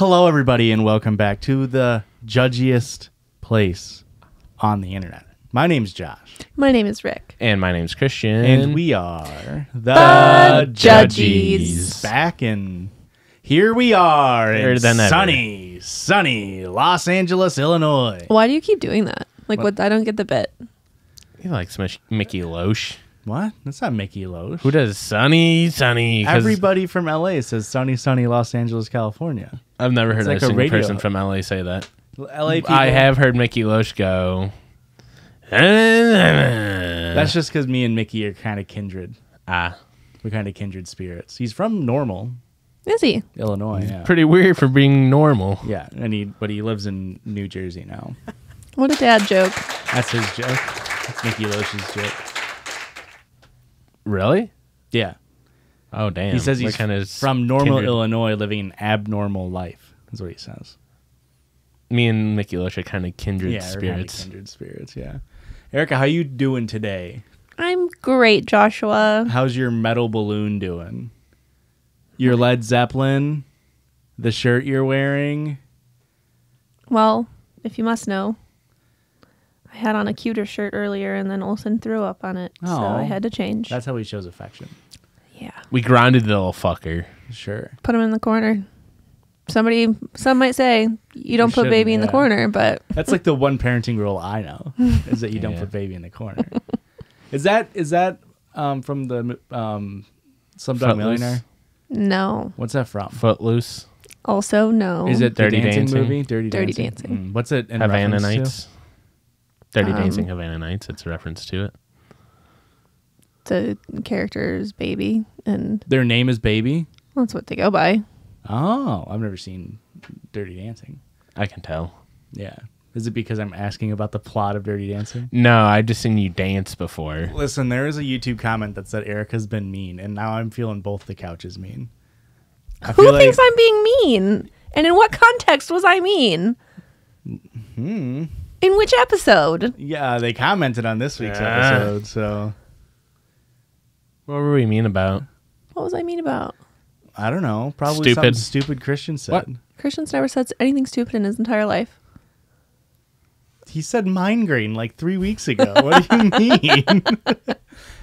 Hello, everybody, and welcome back to the judgiest place on the internet. My name's Josh. My name is Rick. And my name's Christian. And we are the Judgies. Back in... Here we are in than ever. sunny Los Angeles, Illinois. Why do you keep doing that? Like, what? I don't get the bit. He likes Mickey Loesch. What? That's not Mickey Loesch. Who does sunny? 'Cause Everybody from LA says sunny Los Angeles, California. I've never heard It's like a single radio. person from LA say that. LA people. I have heard Mickey Loesch go. That's just because me and Mickey are kind of kindred. We're We're kind of kindred spirits. He's from Normal, Is he? Illinois. Yeah. pretty weird for being normal. Yeah, but he lives in New Jersey now. What a dad joke. That's his joke. That's Mickey Loesch's joke. Really? Yeah. Oh, damn. He says he's What kind of from Normal, kindred- Illinois, living an abnormal life. That's what he says. Me and Mickey Loesch are kind of kindred Yeah, we're kind of spirits. kindred spirits, yeah. Erika, how you doing today? I'm great, Joshua. How's your metal balloon doing? Your Led Zeppelin? The shirt you're wearing? Well, if you must know, I had on a cuter shirt earlier and then Olsen threw up on it. So Aw. I had to change. That's how he shows affection. Yeah. We grounded the little fucker. Sure. Put him in the corner. Some might say you don't put shouldn't, baby in the yeah. corner, but That's like the one parenting rule I know, is that you don't Yeah. put baby in the corner. Is that from the Slumdog Footloose? Millionaire? no. What's that from? Footloose. Also, no. Is it the Dirty dancing Dancing? movie? Dirty Dirty Dancing. Dancing. What's it in Havana reference Nights. Dirty Um, Dancing Havana Nights. It's a reference to it. the character's baby? And to? Their name is Baby? that's what they go by. Oh, I've never seen Dirty Dancing. I can tell. Yeah. Is it because I'm asking about the plot of Dirty Dancing? No, I've just seen you dance before. Listen, there is a YouTube comment that said Erica's been mean, and now I'm feeling both the couches mean. I Who feel thinks I'm being mean? And in what context was I mean? In which episode? Yeah, they commented on this week's Yeah. episode, so What were we mean about? What was I mean about? I don't know. Probably something Stupid. stupid Christian said. What? Christian's never said anything stupid in his entire life. He said migraine like 3 weeks ago. What do you mean?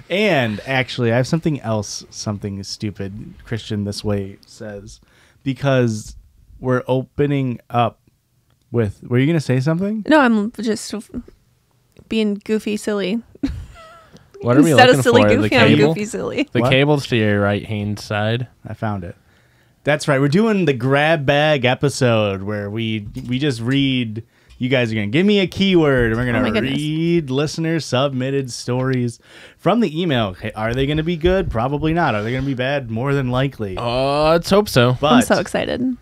And actually, I have something else, something stupid Christian this way says, because we're opening up with. Were you going to say something? No, I'm just being goofy, silly. What are we Instead looking of silly for? The goofy, I'm cable? goofy, silly. The What? cable's to your right hand side. I found it. That's right. We're doing the grab bag episode where we just read. You guys are going to give me a keyword, and we're Oh my going to goodness. read listener submitted stories from the email. Okay, are they going to be good? Probably not. Are they going to be bad? More than likely. Oh, let's hope so. But I'm so excited.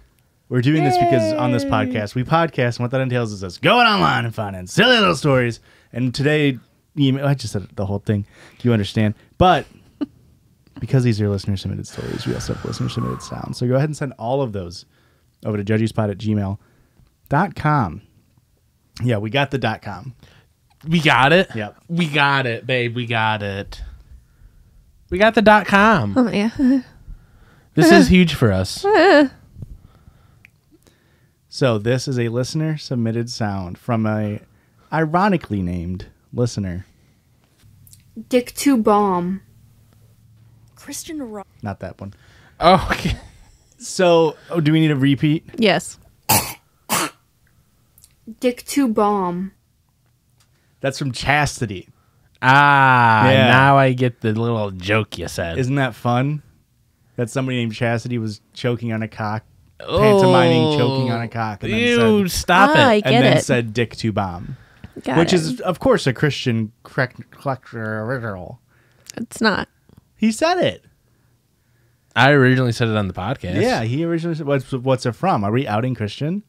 we're doing this because on this podcast, we podcast, and what that entails is us going online and finding silly little stories. And today, I just said the whole thing. You understand. But because these are listener submitted stories, we also have listener submitted sounds. So go ahead and send all of those over to judgiespod@gmail.com. Yeah, we got the .com. We got it. Yep. We got it, babe. We got it. We got the .com. Oh, yeah. This is huge for us. So this is a listener submitted sound from a ironically named listener. Dick to bomb. Christian Rock. Not that one. Oh, okay. So, do we need a repeat? Yes. Dick to bomb. That's from Chastity. Yeah. Yeah. Now I get the little joke you said. Isn't that fun? That somebody named Chastity was choking on a cock, pantomiming choking on a cock, and then Ew, said, stop I it. get and then it. said "dick to bomb," Got which it. is, of course, a Christian original. It's not. He said it. I originally said it on the podcast. Yeah, he originally said, "What's it from?" Are we outing Christian?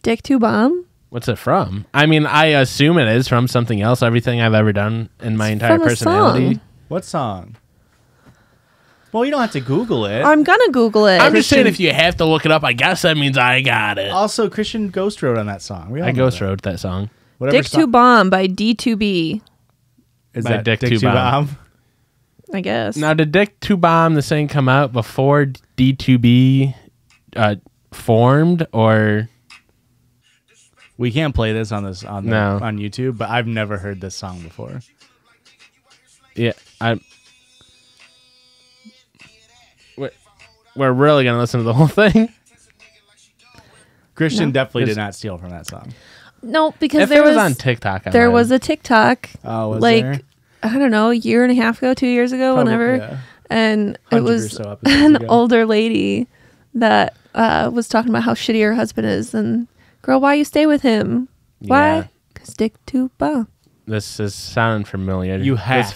Dick to bomb? What's it from? I mean, I assume it is from something else. Everything I've ever done in my entire from a personality. song. What song? Well, you don't have to Google it. I'm gonna Google it. I'm just saying, if you have to look it up, I guess that means I got it. Also, Christian Ghost wrote on that song. We all I know ghost that. wrote that song. Whatever Dick song- to bomb by D2B. Is by that Dick Dick to to Bomb. Bomb? I guess. Now, did Dick 2 Bomb the thing come out before D2B formed or We can't play this on No. on YouTube, but I've never heard this song before. yeah, we're really gonna listen to the whole thing. Christian No. definitely did not steal from that song. No, because If there it was was on TikTok, there was a TikTok Oh, was like there? I don't know, a year and a half ago, 2 years ago, Probably, whenever, yeah. and 100 it or was so episodes an ago. older lady that was talking about how shitty her husband is, and girl, why you stay with him? Why? Yeah. Cause dick too bomb. This is sounding familiar. You hack.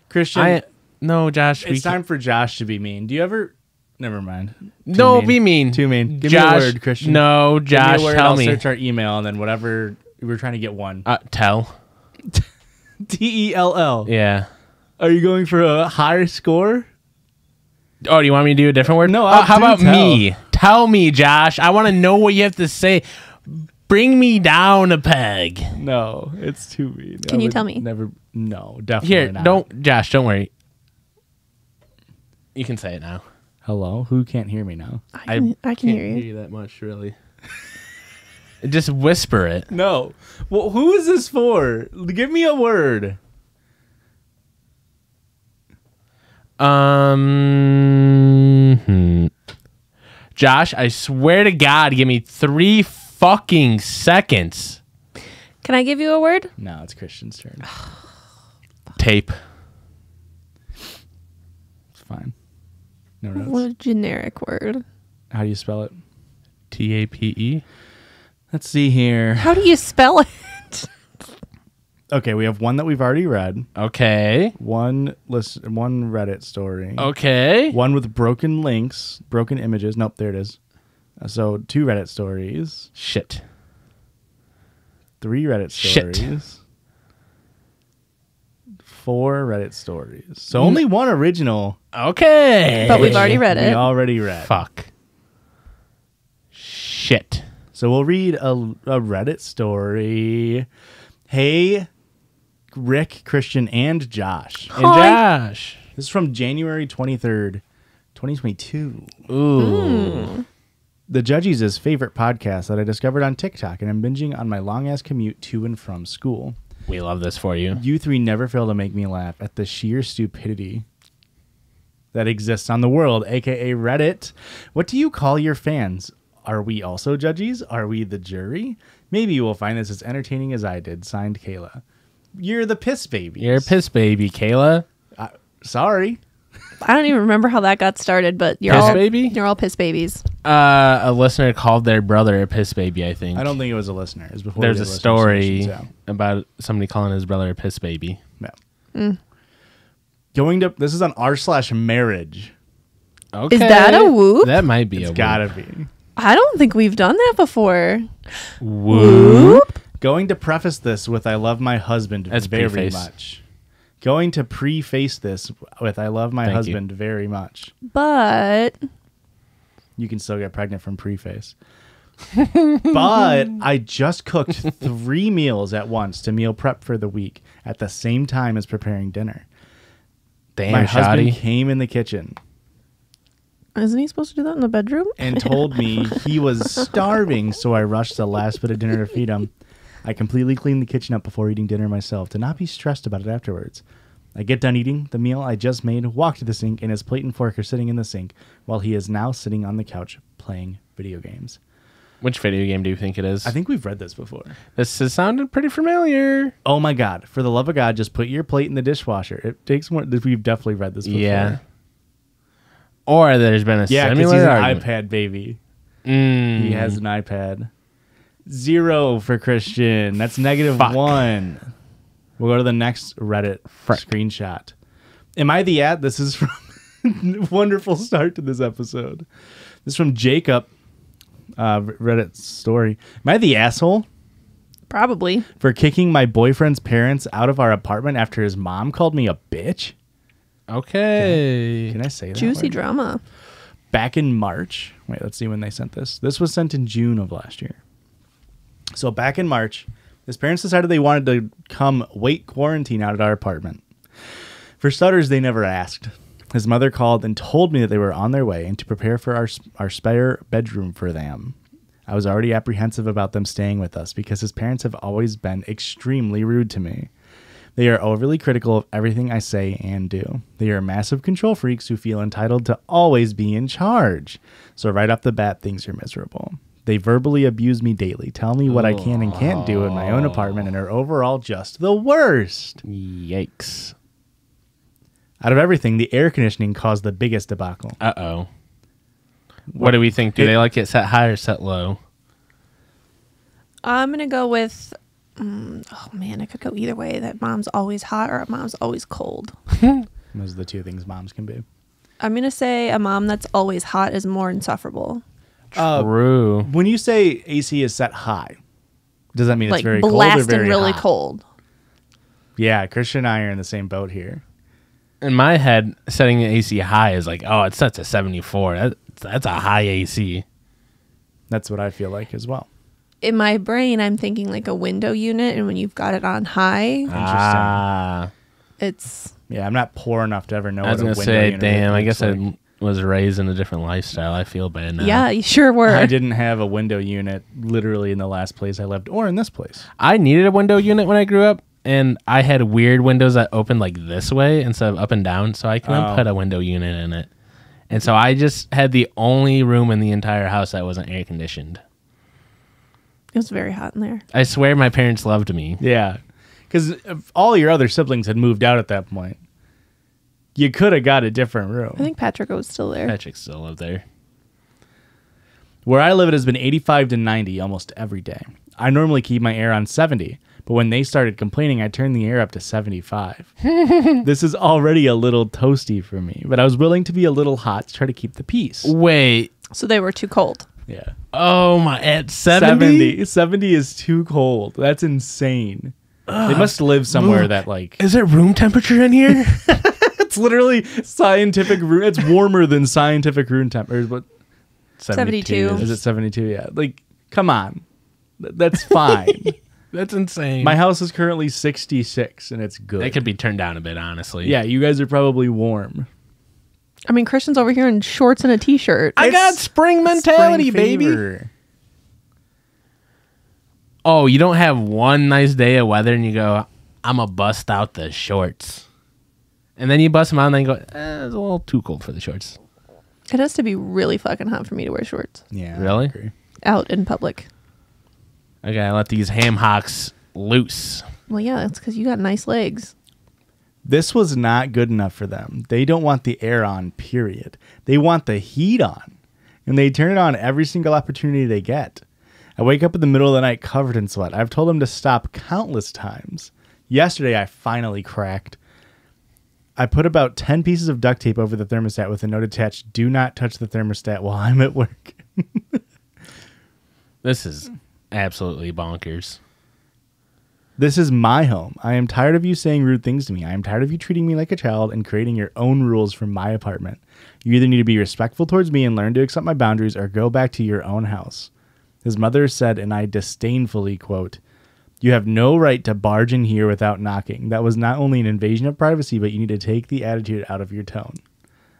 Christian, No, Josh. it's time for Josh to be mean. Do you ever... Never mind. No, be mean. Too mean. Give Josh, me a word, Christian. No, Give me a Josh, word, tell I'll me. search our email, and then whatever... We're trying to get one. Tell. Tell. Yeah. Are you going for a higher score? Oh, do you want me to do a different word? No, How do about tell. me? Tell me, Josh. I want to know what you have to say. Bring me down a peg. No, it's too mean. Can you tell me? Never. No, definitely Here, not. Josh, don't worry. You can say it now. Hello? Who can't hear me now? I can hear you. that much, really. Just whisper it. No. Well, who is this for? Give me a word. Josh, I swear to God, give me 3 fucking seconds. Can I give you a word? No, it's Christian's turn. Tape. It's fine. No What notes. a generic word. How do you spell it? TAPE. Let's see here. How do you spell it? Okay, we have one that we've already read. Okay. One Reddit story. Okay. One with broken links, broken images. Nope, there it is. So 2 Reddit stories, Shit. 3 Reddit Shit. stories, 4 Reddit stories. So only one original. Okay. But we've already read We it. already read. Fuck. Shit. So we'll read a Reddit story. Hey, Rick, Christian, and Josh. And Hi. Josh. This is from January 23rd, 2022. Ooh. The Judgies is favorite podcast that I discovered on TikTok, and I'm binging on my long-ass commute to and from school. We love this for you. You 3 never fail to make me laugh at the sheer stupidity that exists on the world, a.k.a. Reddit. What do you call your fans? Are we also Judgies? Are we the jury? Maybe you will find this as entertaining as I did. Signed, Kayla. You're the piss baby. You're a piss baby, Kayla. Sorry. I don't even remember how that got started, but you're Piss all baby? You're all piss babies. A listener called their brother a piss baby, I think. I don't think it was a listener. It was before. There's we a did listener story submissions, about somebody calling his brother a piss baby. Yeah. This is on r/marriage. Okay. Is that a whoop? That might be It's a gotta be. I don't think we've done that before. whoop. Going to preface this with I love my husband That's very preface. much. Going to preface this with I love my Thank you. husband very much. But You can still get pregnant from preface. But I just cooked 3 meals at once to meal prep for the week at the same time as preparing dinner. Damn, My husband shoddy. came in the kitchen isn't he supposed to do that in the bedroom? and told me he was starving, so I rushed the last bit of dinner to feed him. I completely cleaned the kitchen up before eating dinner myself to not be stressed about it afterwards. I get done eating the meal I just made, walk to the sink, and his plate and fork are sitting in the sink while he is now sitting on the couch playing video games. Which video game do you think it is? I think we've read this before. This has sounded pretty familiar. Oh my God. For the love of God, just put your plate in the dishwasher. It takes more. We've definitely read this before. Yeah. Or there's been a Yeah, because similar he's an argument. iPad baby. Mm. He has an iPad. 0 for Christian. That's negative Fuck. 1. We'll go to the next Reddit screenshot. Am I the ad? This is from wonderful start to this episode. This is from Jacob. Reddit story. Am I the asshole Probably. for kicking my boyfriend's parents out of our apartment after his mom called me a bitch? Okay. Can I say that? Juicy word? drama. Back in March. Wait, let's see when they sent this. This was sent in June of last year. So back in March, his parents decided they wanted to come wait quarantine out at our apartment. For starters, they never asked. His mother called and told me that they were on their way and to prepare for our spare bedroom for them. I was already apprehensive about them staying with us because his parents have always been extremely rude to me. They are overly critical of everything I say and do. They are massive control freaks who feel entitled to always be in charge. So right off the bat, things are miserable. They verbally abuse me daily, tell me what I can and can't do in my own apartment, and are overall just the worst. Yikes. Out of everything, the air conditioning caused the biggest debacle. Uh-oh. What do we think? Do they like it set high or set low? I'm going to go with, oh man, I could go either way. That mom's always hot or mom's always cold. Those are the two things moms can be. I'm going to say a mom that's always hot is more insufferable. True. When you say AC is set high, does that mean Like it's very cold or blasting very really hot? cold. Yeah, Christian and I are in the same boat here. In my head, setting the AC high is like, oh, it sets at 74. That's a high AC. That's what I feel like as well. In my brain, I'm thinking like a window unit, and when you've got it on high, Ah. it's... Yeah, I'm not poor enough to ever know I was what a going to window say, unit damn, I looks guess like. I was raised in a different lifestyle. I feel bad now. Yeah, you sure were. I didn't have a window unit literally in the last place I lived or in this place. I needed a window unit when I grew up, and I had weird windows that opened like this way instead of up and down, so I couldn't put a window unit in it. And so I just had the only room in the entire house that wasn't air conditioned. It was very hot in there. I swear my parents loved me. Yeah, because all your other siblings had moved out at that point. You could have got a different room. I think Patrick was still there. Patrick still lived there. Where I live, it has been 85 to 90 almost every day. I normally keep my air on 70, but when they started complaining, I turned the air up to 75. This is already a little toasty for me, but I was willing to be a little hot to try to keep the peace. Wait. So they were too cold. Yeah. Oh my, at 70? 70 is too cold. That's insane. They must live somewhere that like... Is it room temperature in here? It's literally scientific room. It's warmer than scientific room temperature. But 72. Is it 72? Yeah. Like, come on. That's fine. That's insane. My house is currently 66, and it's good. That could be turned down a bit, honestly. Yeah, you guys are probably warm. I mean, Christian's over here in shorts and a t-shirt. I got spring mentality, Spring baby. fever. Oh, you don't have one nice day of weather and you go, I'm going to bust out the shorts. And then you bust them out and then you go, it's a little too cold for the shorts. It has to be really fucking hot for me to wear shorts Yeah. I Really? agree. out in public. I got to let these ham hocks loose. Well, yeah, that's because you got nice legs. This was not good enough for them. They don't want the air on, period. They want the heat on. And they turn it on every single opportunity they get. I wake up in the middle of the night covered in sweat. I've told them to stop countless times. Yesterday, I finally cracked. I put about 10 pieces of duct tape over the thermostat with a note attached, do not touch the thermostat while I'm at work. This is absolutely bonkers. This is my home. I am tired of you saying rude things to me. I am tired of you treating me like a child and creating your own rules for my apartment. You either need to be respectful towards me and learn to accept my boundaries or go back to your own house. His mother said, and I disdainfully quote, you have no right to barge in here without knocking. That was not only an invasion of privacy, but you need to take the attitude out of your tone.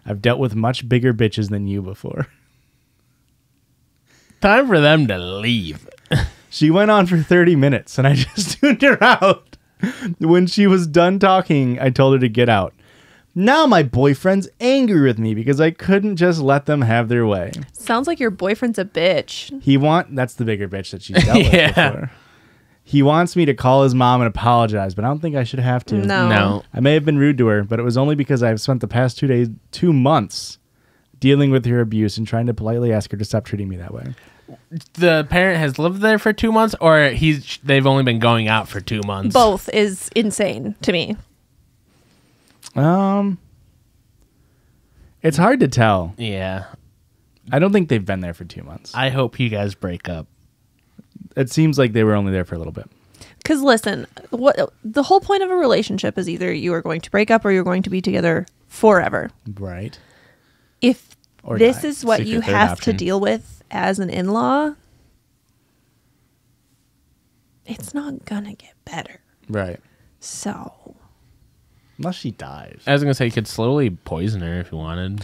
I've dealt with much bigger bitches than you before. Time for them to leave. She went on for 30 minutes, and I just tuned her out. When she was done talking, I told her to get out. Now my boyfriend's angry with me because I couldn't just let them have their way. Sounds like your boyfriend's a bitch. That's the bigger bitch that she's dealt with before. He wants me to call his mom and apologize, but I don't think I should have to. No. I may have been rude to her, but it was only because I've spent the past 2 months dealing with her abuse and trying to politely ask her to stop treating me that way. The parent has lived there for 2 months, or they've only been going out for 2 months? Both is insane to me. It's hard to tell. Yeah. I don't think they've been there for 2 months. I hope you guys break up. It seems like they were only there for a little bit. Because listen, what the whole point of a relationship is either you are going to break up or you're going to be together forever. Right. If Or this die. is what Seek you your third have option. to deal with as an in-law, it's not gonna get better. Right. So Unless she dies. I was gonna say you could slowly poison her if you wanted.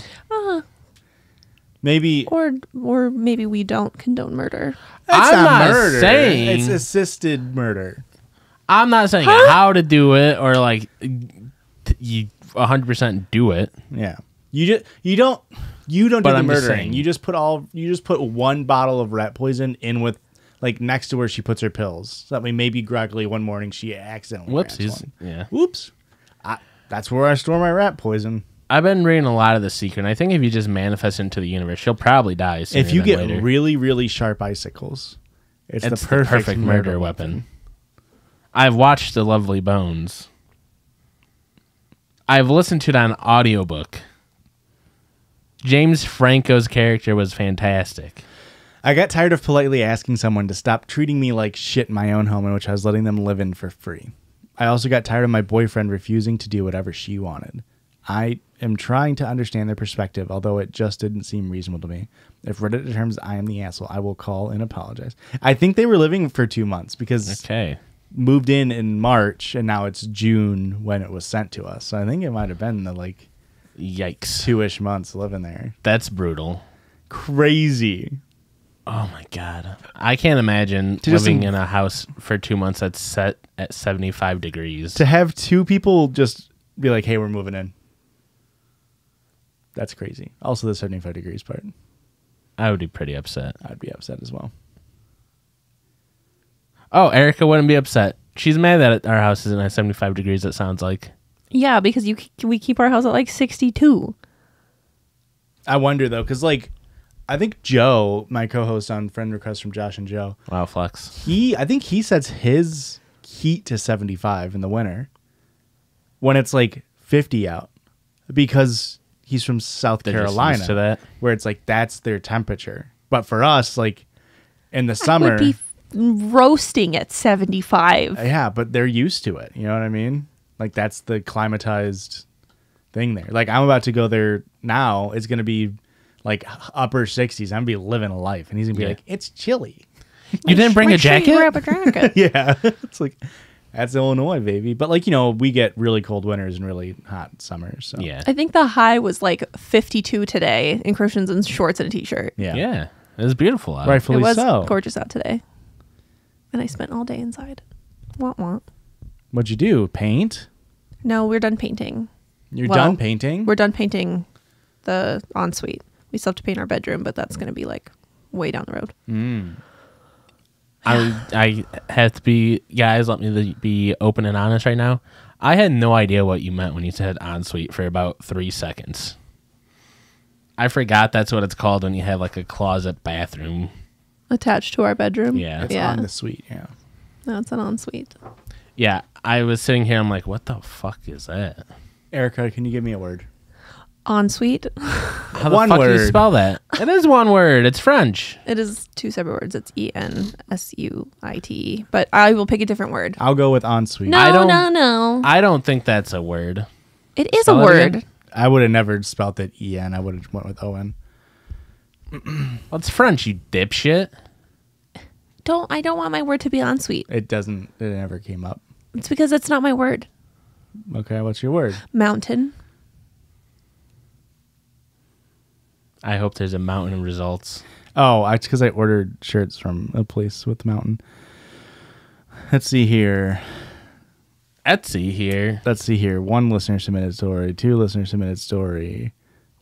Maybe. Or maybe we don't condone murder. That's I'm not not murder. saying- It's assisted murder. I'm not saying how to do it or like you 100% do it. Yeah. You don't do But the I'm just murdering. saying. You just put one bottle of rat poison in with like next to where she puts her pills. So that way maybe groggily one morning she accidentally grabs Whoopsies. one. Yeah. Whoops. That's where I store my rat poison. I've been reading a lot of The Secret, and I think if you just manifest into the universe, she'll probably die sooner If you than get later. really, really sharp icicles, it's It's the perfect murder weapon. I've watched The Lovely Bones. I've listened to it on audiobook. James Franco's character was fantastic. I got tired of politely asking someone to stop treating me like shit in my own home in which I was letting them live in for free. I also got tired of my boyfriend refusing to do whatever she wanted. I am trying to understand their perspective, although it just didn't seem reasonable to me. If Reddit determines I am the asshole, I will call and apologize. I think they were living for 2 months because Okay. moved in March and now it's June when it was sent to us. So I think it might have been the like Yikes. 2-ish months living there. That's brutal. Crazy. Oh my God. I can't imagine To just living think- in a house for 2 months that's set at 75 degrees. To have two people just be like, hey, we're moving in. That's crazy. Also the 75 degrees part. I would be pretty upset. I'd be upset as well. Oh, Erika wouldn't be upset. She's mad that our house isn't at 75 degrees, it sounds like. Yeah, because we keep our house at like 62. I wonder though, because like I think Joe, my co-host on Friend Request from Josh and Joe, Wow, flex. I think he sets his heat to 75 in the winter when it's like 50 out because he's from South They're just Carolina, used to that. where it's like that's their temperature. But for us, like in the I summer, would be roasting at 75. yeah, but they're used to it. You know what I mean? Like that's the climatized thing there. Like I'm about to go there now. It's gonna be like upper 60s. I'm gonna be living a life, and he's gonna be Yeah. like, "It's chilly." You didn't bring a Make sure you jacket? grab a jacket. Yeah, it's like that's Illinois, baby. But like we get really cold winters and really hot summers. So Yeah. I think the high was like 52 today, and Christian's in shorts and a t-shirt. yeah, Yeah. It was beautiful out. rightfully It was so. gorgeous out today, and I spent all day inside. Want want? What'd you do? Paint? No, we're done painting. You're Well, done painting? We're done painting the ensuite. We still have to paint our bedroom, but that's going to be like way down the road. I have to be, guys, let me be open and honest right now. I had no idea what you meant when you said ensuite for about 3 seconds. I forgot that's what it's called when you have like a closet bathroom. Attached to our bedroom. Yeah. It's yeah. on the suite. Yeah. No, it's an ensuite. Yeah, I was sitting here, I'm like, what the fuck is that? Erica, can you give me a word? Ensuite. How the One fuck do you word. spell that? It is one word. It's French. It is 2 separate words. It's ENSUITE. But I will pick a different word. I'll go with ensuite. No, I don't- no. I don't think that's a word. It is Spell a it word. again? I would have never spelt it EN. I would have went with ON. Well, it's French, you dipshit. I don't want my word to be ensuite. It doesn't. It never came up. It's because it's not my word. Okay, what's your word? Mountain. I hope there's a mountain of results. Oh, it's because I ordered shirts from a place with the mountain. Let's see here. Etsy here. 1 listener submitted story. 2 listener submitted story.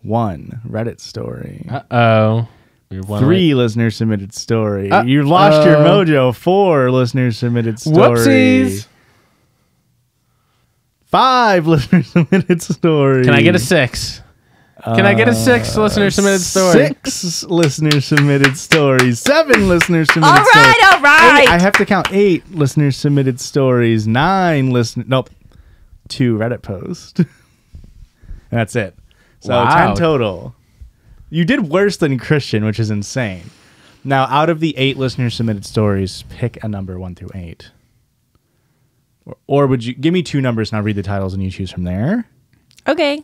1 Reddit story. Uh-oh. You're one 3 listener submitted story. Uh-oh. You lost your mojo. 4 listener submitted story. Whoopsies. 5 listener submitted story. Can I get a 6? Can I get a 6 listener submitted story? 6 listener submitted stories. 7 liner submitted All right, stories. all right. I have to count 8 listener submitted stories. 9 Nope. 2 Reddit posts. That's it. So Wow. 10 total. You did worse than Christian, which is insane. Now, out of the 8 listener submitted stories, pick a number 1 through 8. Or would you give me 2 numbers and I'll read the titles and you choose from there? Okay.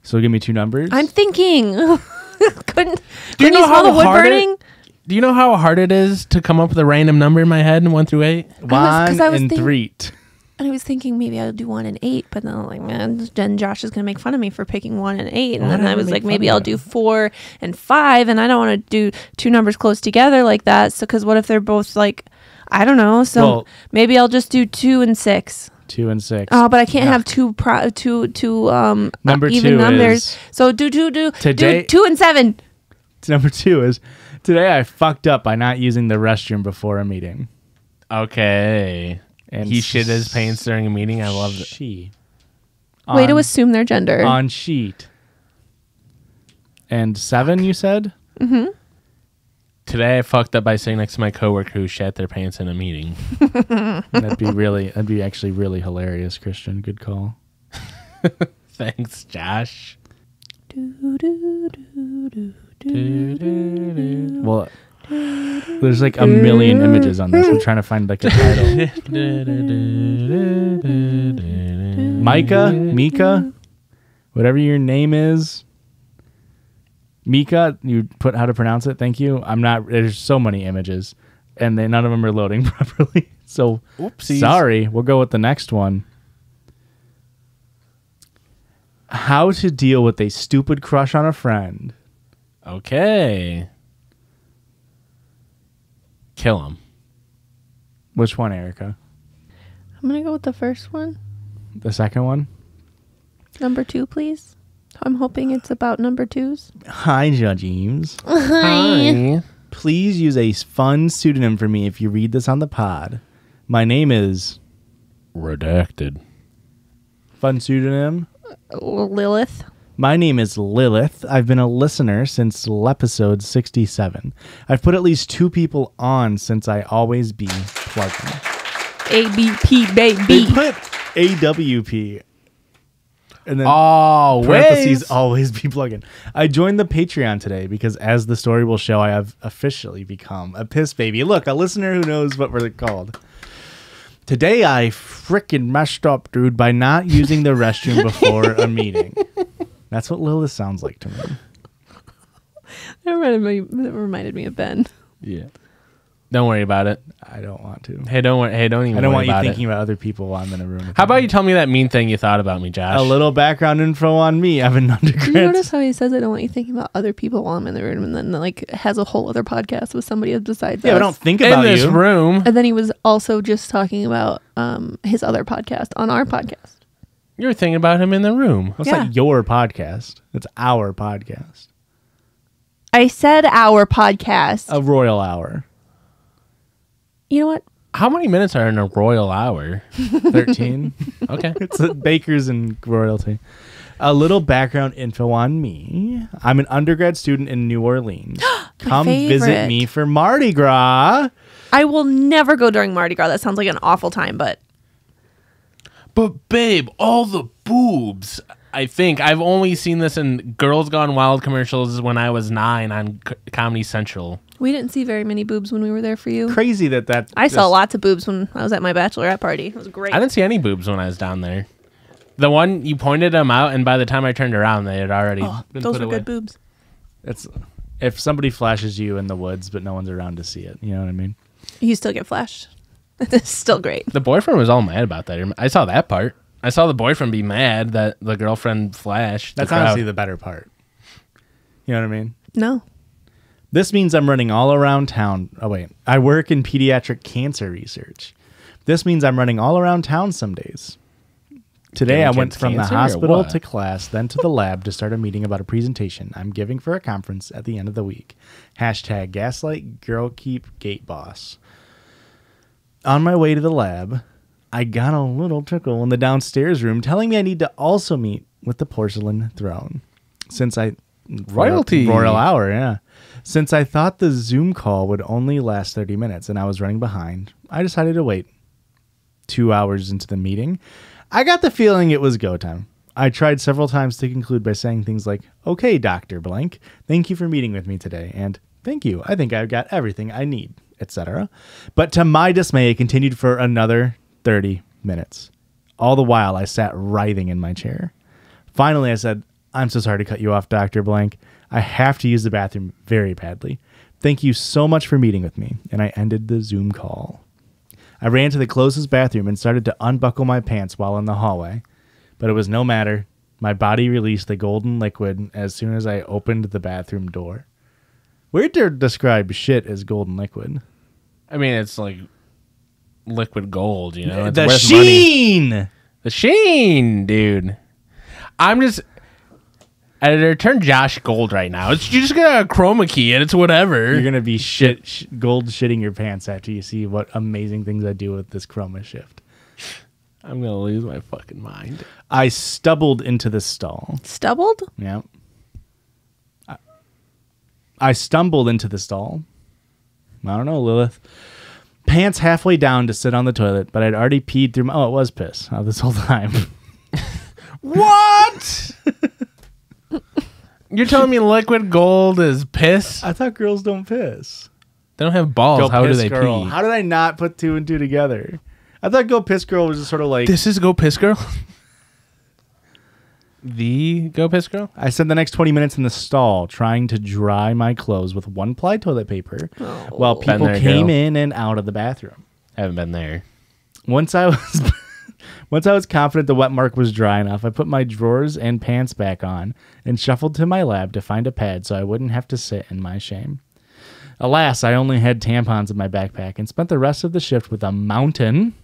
So give me 2 numbers. I'm thinking. Couldn't Do you know smell how the wood hard burning? Do you know how hard it is to come up with a random number in my head, 1 through 8? 1 'cause I was and thinking- 3. And I was thinking maybe I'll do 1 and 8, but then I'm like, man, then Josh is going to make fun of me for picking 1 and 8. And then I was like, maybe I'll do 4 and 5. And I don't want to do 2 numbers close together like that. So, because what if they're both like, I don't know. So maybe I'll just do 2 and 6. 2 and 6. Oh, but I can't have two number even 2 numbers. Is so do today, 2 and 7. Number 2 is today I fucked up by not using the restroom before a meeting. Okay. And he shit his pants during a meeting. I love it. She. Way to assume their gender. On sheet. And 7, you said? Mm-hmm. Today I fucked up by sitting next to my coworker who shat their pants in a meeting. That'd be actually really hilarious, Christian. Good call. Thanks, Josh. Well, there's like a million images on this. I'm trying to find like a title. Mika, whatever your name is. Mika, you put how to pronounce it. Thank you. There's so many images and none of them are loading properly. So, oopsies. Sorry. We'll go with the next one. How to deal with a stupid crush on a friend. Okay. Kill him. Which one, Erika? I'm going to go with the first one. The second one? Number 2, please. I'm hoping it's about number 2s. Hi, Judgies. Hi. Please use a fun pseudonym for me if you read this on the pod. My name is... Redacted. Fun pseudonym? Lilith. My name is Lilith. I've been a listener since episode 67. I've put at least 2 people on since I always be plugging. ABP, baby. They put AWP. And then always. parentheses, always be plugging. I joined the Patreon today because, as the story will show, I have officially become a piss baby. Look, a listener who knows what we're called. Today I frickin' messed up, dude, by not using the restroom before a meeting. That's what Lilith sounds like to me. That reminded me of Ben. Yeah. Don't worry about it. I don't want to. Hey, don't worry. Hey, don't even. I don't want you about thinking about other people while I'm in a room. With How about you tell me that mean thing you thought about me, Josh? a little background info on me? I'm an undergrad. Do you notice how he says, I don't want you thinking about other people while I'm in the room, and then like has a whole other podcast with somebody besides Yeah, us. but don't think about in this you. room. And then he was also just talking about his other podcast on our podcast. You were thinking about him in the room. It's Yeah. not your podcast. It's our podcast. I said our podcast. A royal hour. You know what? How many minutes are in a royal hour? 13. Okay. It's bakers and royalty. A little background info on me. I'm an undergrad student in New Orleans. Come visit favorite. me for Mardi Gras. I will never go during Mardi Gras. That sounds like an awful time, but But babe, all the boobs. I think I've only seen this in Girls Gone Wild commercials when I was 9 on Comedy Central. we didn't see very many boobs when we were there for you. Crazy that I saw lots of boobs when I was at my bachelorette party. It was great. I didn't see any boobs when I was down there. The one you pointed them out, and by the time I turned around, they had already been Those put were away. good boobs. It's if somebody flashes you in the woods, but no one's around to see it. You know what I mean? You still get flashed. It's still great. The boyfriend was all mad about that. I saw that part. I saw the boyfriend be mad that the girlfriend flashed. That's honestly the better part. You know what I mean? No. This means I'm running all around town. Oh, wait. I work in pediatric cancer research. This means I'm running all around town some days. Today, Giving I went kids from the cancer or hospital what? to class, then to the lab to start a meeting about a presentation I'm giving for a conference at the end of the week. Hashtag gaslight girl keep gate boss. On my way to the lab, I got a little tickle in the downstairs room telling me I need to also meet with the porcelain throne. Royalty. Royal hour, yeah. Since I thought the Zoom call would only last 30 minutes and I was running behind, I decided to wait. 2 hours into the meeting, I got the feeling it was go time. I tried several times to conclude by saying things like, "Okay, Dr. Blank, thank you for meeting with me today," and "Thank you, I think I've got everything I need," etc. But to my dismay, it continued for another 30 minutes. All the while, I sat writhing in my chair. Finally, I said, "I'm so sorry to cut you off, Dr. Blank. I have to use the bathroom very badly. Thank you so much for meeting with me," and I ended the Zoom call. I ran to the closest bathroom and started to unbuckle my pants while in the hallway. But it was no matter. My body released the golden liquid as soon as I opened the bathroom door. Weird to describe shit as golden liquid. I mean, it's like liquid gold, you know? It's The worth sheen! money. The sheen, dude. I'm just... Editor, turn Josh gold right now. You're just gonna chroma key it. It's whatever. You're going to be gold shitting your pants after you see what amazing things I do with this chroma shift. I'm gonna lose my fucking mind. I stumbled into the stall. Stubbled? Yeah. I stumbled into the stall. I don't know, Lilith. Pants halfway down to sit on the toilet, but I'd already peed through my... Oh, it was piss this whole time. What? You're telling me liquid gold is piss? I thought girls don't piss. They don't have balls. Go How do piss they girl. pee? How did I not put two and two together? I thought Go Piss Girl was just sort of like... This is Go Piss Girl? The Go Piss Girl? I spent the next 20 minutes in the stall trying to dry my clothes with one-ply toilet paper while Been people there, came girl. in and out of the bathroom. Haven't been there. Once I was confident the wet mark was dry enough, I put my drawers and pants back on and shuffled to my lab to find a pad so I wouldn't have to sit in my shame. Alas, I only had tampons in my backpack and spent the rest of the shift with a mountain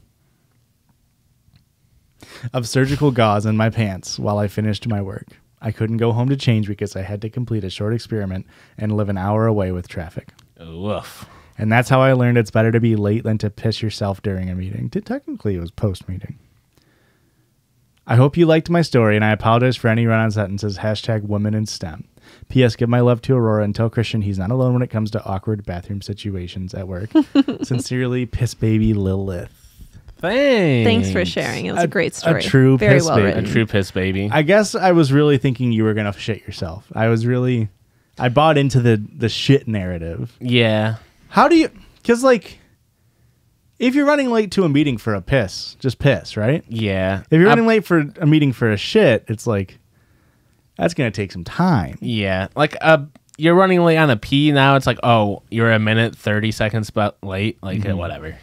of surgical gauze in my pants while I finished my work. I couldn't go home to change because I had to complete a short experiment and live an hour away with traffic. Woof. And that's how I learned it's better to be late than to piss yourself during a meeting. Technically, it was post-meeting. I hope you liked my story, and I apologize for any run-on sentences. #women in STEM. P.S. Give my love to Aurora and tell Christian he's not alone when it comes to awkward bathroom situations at work. Sincerely, Piss Baby Lilith. Thanks for sharing. It was a great story. A true Very piss well baby. A written. true piss baby. I guess I was really thinking you were going to shit yourself. I bought into the shit narrative. Yeah. How do you... Because, like, if you're running late to a meeting for a piss, just piss, right? Yeah. If you're running late for a meeting for a shit, it's like, that's going to take some time. Yeah. Like, you're running late on a pee now. It's like, oh, you're a minute, 30 seconds late. Like, whatever.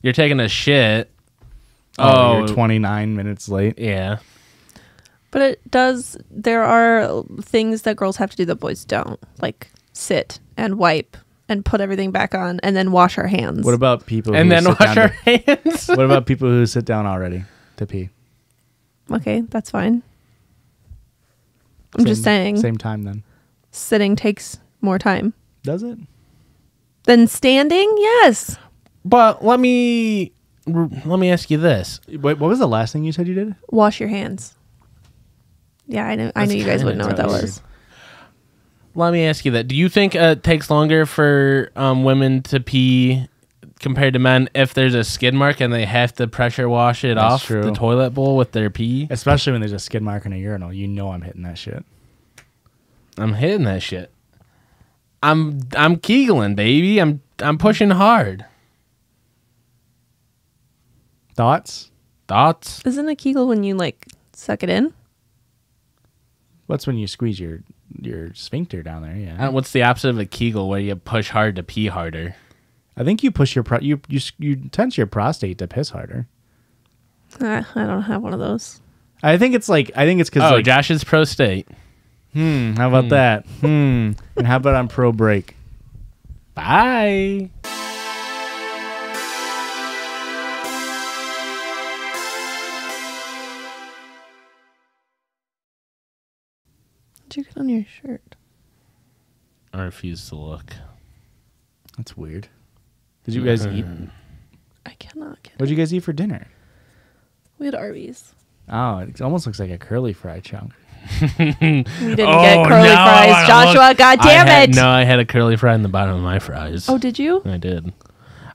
You're taking a shit. Oh, you're 29 minutes late. Yeah. But there are things that girls have to do that boys don't. Like sit and wipe and put everything back on and then wash our hands. What about people And who then sit wash down our hands. What about people who sit down already to pee? Okay, that's fine. I'm just saying. Same time then. Sitting takes more time. Does it? Than standing? Yes. But let me ask you this. Wait, what was the last thing you said you did? Wash your hands. Yeah, I knew you guys kinda wouldn't know what that gross. was. Let me ask you that. Do you think it takes longer for women to pee compared to men if there's a skid mark and they have to pressure wash it That's off true. the toilet bowl with their pee? Especially when there's a skid mark in a urinal. You know I'm hitting that shit. I'm hitting that shit. I'm kegeling, baby. I'm pushing hard. Thoughts? Thoughts? Isn't a Kegel when you like suck it in? What's when you squeeze your sphincter down there? Yeah. What's the opposite of a kegel where you push hard to pee harder? I think you push you tense your prostate to piss harder. I don't have one of those. I think it's because Oh, Josh's prostate. how about that? And how about on pro break? Bye. What'd you get on your shirt? I refuse to look. That's weird. Did you guys eat? I cannot get it. What'd you guys eat for dinner? We had Arby's. Oh, it almost looks like a curly fry chunk. We didn't get Oh, curly now I fries. wanna Joshua, look. God damn it. No, I had a curly fry in the bottom of my fries. Oh, did you? I did.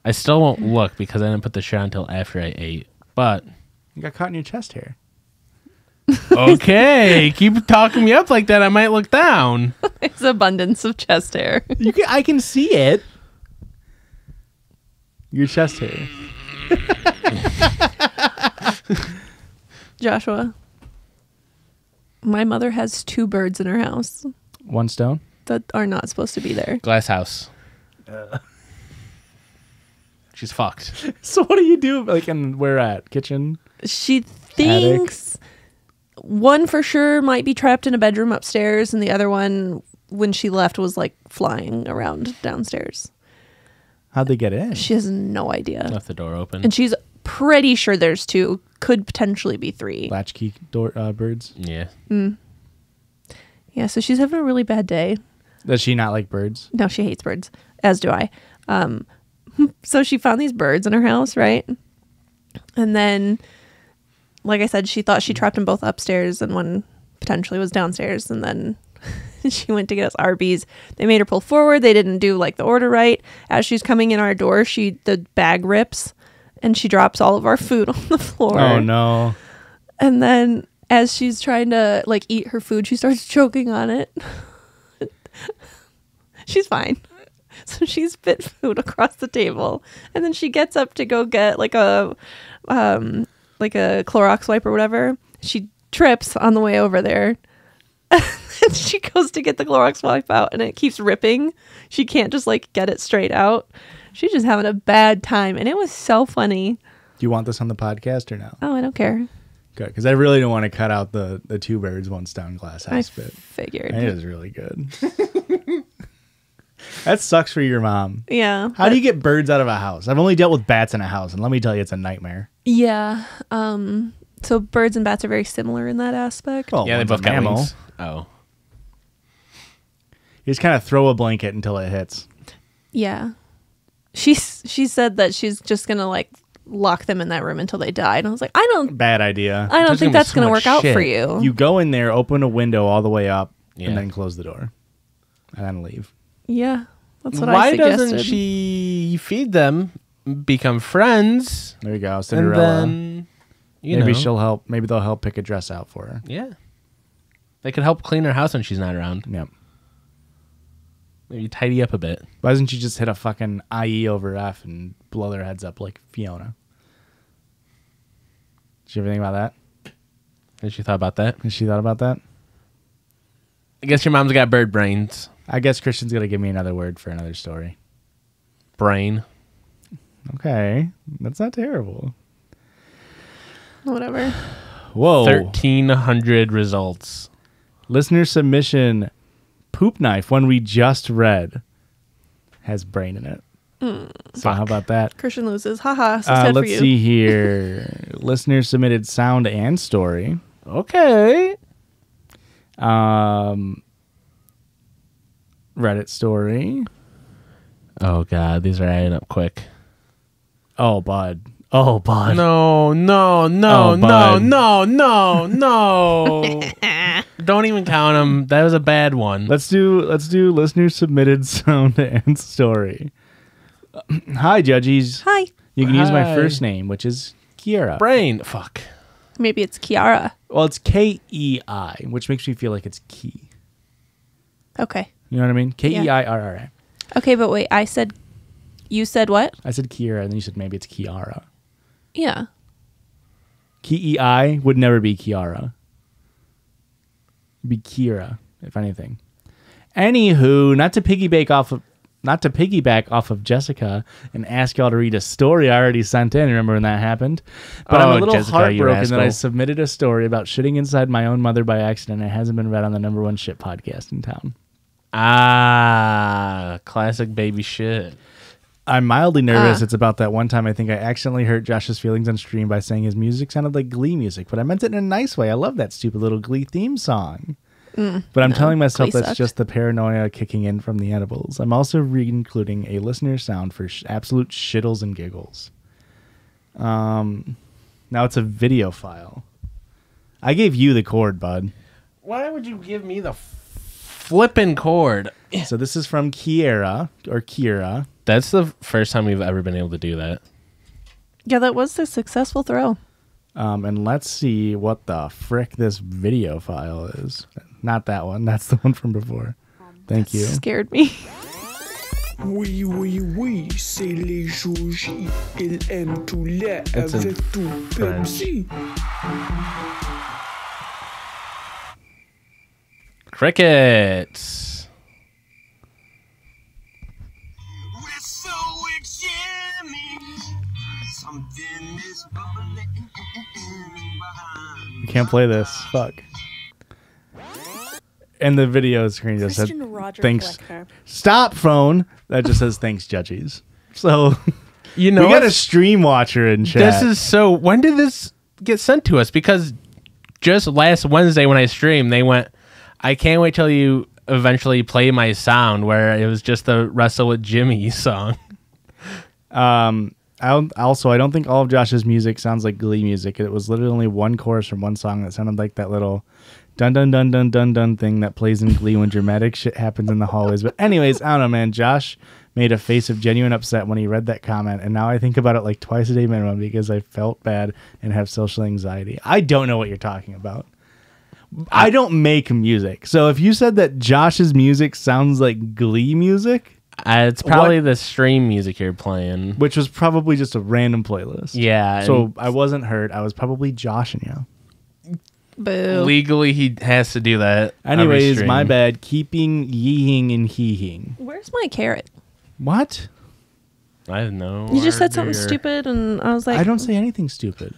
I still won't look because I didn't put the shit on until after I ate. But You got caught in your chest hair. okay, keep talking me up like that. I might look down. It's abundance of chest hair. I can see it. Your chest hair. Joshua, my mother has 2 birds in her house One stone. that are not supposed to be there. Glass house. She's fucked. So what do you do? Like, and where at? Kitchen? She thinks one for sure might be trapped in a bedroom upstairs, and the other one, when she left, was like flying around downstairs. How'd they get in? She has no idea. Left the door open. And she's pretty sure there's 2, could potentially be 3. Latchkey door birds. Yeah. Yeah, so she's having a really bad day. Does she not like birds? No, she hates birds, as do I. So she found these birds in her house, right? And then, like I said, she thought she trapped them both upstairs and one potentially was downstairs. And then she went to get us Arby's. They made her pull forward. They didn't do like the order right. As she's coming in our door, the bag rips and she drops all of our food on the floor. Oh, no. And then as she's trying to like eat her food, she starts choking on it. She's fine. So she spit food across the table, and then she gets up to go get like a Clorox wipe or whatever. She trips on the way over there. And she goes to get the Clorox wipe out, and it keeps ripping. She can't just like get it straight out. She's just having a bad time, and it was so funny. Do you want this on the podcast or no? Oh, I don't care. Good, because I really don't want to cut out the 2 birds, 1 stone glass house bit. Figured. It is really good. That sucks for your mom. Yeah. How do you get birds out of a house? I've only dealt with bats in a house, and let me tell you, it's a nightmare. Yeah. So birds and bats are very similar in that aspect. Well, Yeah, they one's a both got mammal. wings. Oh. You just kind of throw a blanket until it hits. Yeah. She said that she's just gonna like lock them in that room until they die. And I was like, I don't Bad idea. There's think gonna be that's so gonna much work out shit. for you. You go in there, open a window all the way up, Yeah. and then close the door. And then leave. Yeah. That's what I Why suggested. doesn't she feed them, become friends, There you go, and Cinderella. then you Maybe know, she'll help. Maybe they'll help pick a dress out for her. Yeah. They could help clean her house when she's not around. Yep. Maybe tidy up a bit. Why doesn't she just hit a fucking IE over F and blow their heads up like Fiona? Did you ever think about that? Has she thought about that? Has she thought about that? I guess your mom's got bird brains. I guess Christian's going to give me another word for another story. Brain. Okay. That's not terrible. Whatever. Whoa. 1,300 results. Listener submission, poop knife, one we just read, has brain in it. So how about that? Christian loses. Haha. So sad for Let's you. see here. Listener submitted sound and story. Okay. Reddit story. Oh, God. These are adding up quick. Oh, bud. Oh, bud. No. Oh, bud. No. Don't even count them. That was a bad one. Let's do listener submitted sound and story. Hi, Judgies. Hi. You can use my Hi. first name, which is Kiera. Brain. Fuck. Maybe it's Kiara. Well, it's K-E-I, which makes me feel like it's key. Okay. You know what I mean? K-E-I-R-R-A. Okay, but wait. You said what? I said Kiera, and then you said maybe it's Kiara. Yeah. K-E-I would never be Kiara. It'd be Kira, if anything. Anywho, not to piggyback off of Jessica and ask y'all to read a story I already sent in. Remember when that happened? But I'm a little Jessica, you heartbroken that I rascal. submitted a story about shitting inside my own mother by accident. It hasn't been read on the #1 shit podcast in town. Ah, classic baby shit. I'm mildly nervous. It's about that one time I think I accidentally hurt Josh's feelings on stream by saying his music sounded like Glee music, but I meant it in a nice way. I love that stupid little Glee theme song. But I'm telling myself Glee that's sucked. just the paranoia kicking in from the edibles. I'm also re-including a listener sound for absolute shittles and giggles. Now it's a video file. I gave you the cord, bud. Why would you give me the flippin' cord? So this is from Kiera, or Kira. That's the first time we've ever been able to do that. Yeah, that was a successful throw. And let's see what the frick this video file is. Not that one. That's the one from before. Thank you. Scared me. Oui, oui, oui, c'est les Judgies. Ils aiment tout lait It's in avec tout Pepsi. Crickets. We can't play this. Fuck. And the video screen just said, Christian Roger thanks. Flecker. Stop phone. That just says, thanks, Judgies. So, You know, we got a stream watcher in chat. this is so. When did this get sent to us? Because just last Wednesday when I streamed, they went, I can't wait till you eventually play my sound, where it was just the Wrestle with Jimmy song. I don't think all of Josh's music sounds like Glee music. It was literally only one chorus from one song that sounded like that little dun dun dun dun dun dun thing that plays in Glee when dramatic shit happens in the hallways. But anyways, I don't know, man. Josh made a face of genuine upset when he read that comment, and now I think about it like twice a day minimum because I felt bad and have social anxiety. I don't know what you're talking about. I don't make music. So if you said that Josh's music sounds like Glee music, It's probably the stream music you're playing. which was probably just a random playlist. Yeah. So I wasn't hurt. I was probably joshing you. Boo. legally, he has to do that. every Anyways, stream. my bad. Keeping yeeing and heeing. Where's my carrot? What? I don't know. You just said something stupid, and I was like, I don't say anything stupid.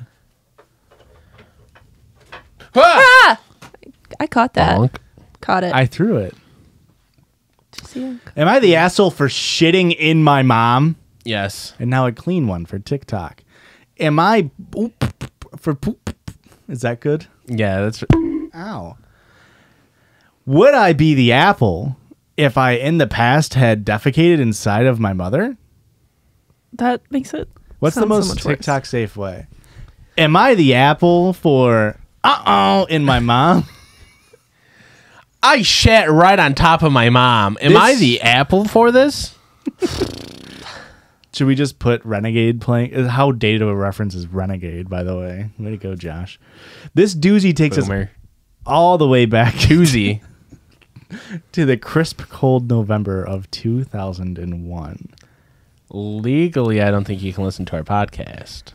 Ah! I caught that. Bonk. Caught it. I threw it. Did you see it? Am I the asshole for shitting in my mom? Yes. And now a clean one for TikTok. Am I for poop? Is that good? Yeah, that's. Ow. Would I be the apple if I in the past had defecated inside of my mother? That makes it. What's the sound so most much worse. TikTok safe way? Am I the apple for in my mom? I shat right on top of my mom. Am This- I the apple for this? Should we just put Renegade playing? How dated of a reference is Renegade, by the way? Way to go, Josh. This doozy takes us Boomer. all the way back Doozy. to the crisp, cold November of 2001. Legally, I don't think you can listen to our podcast.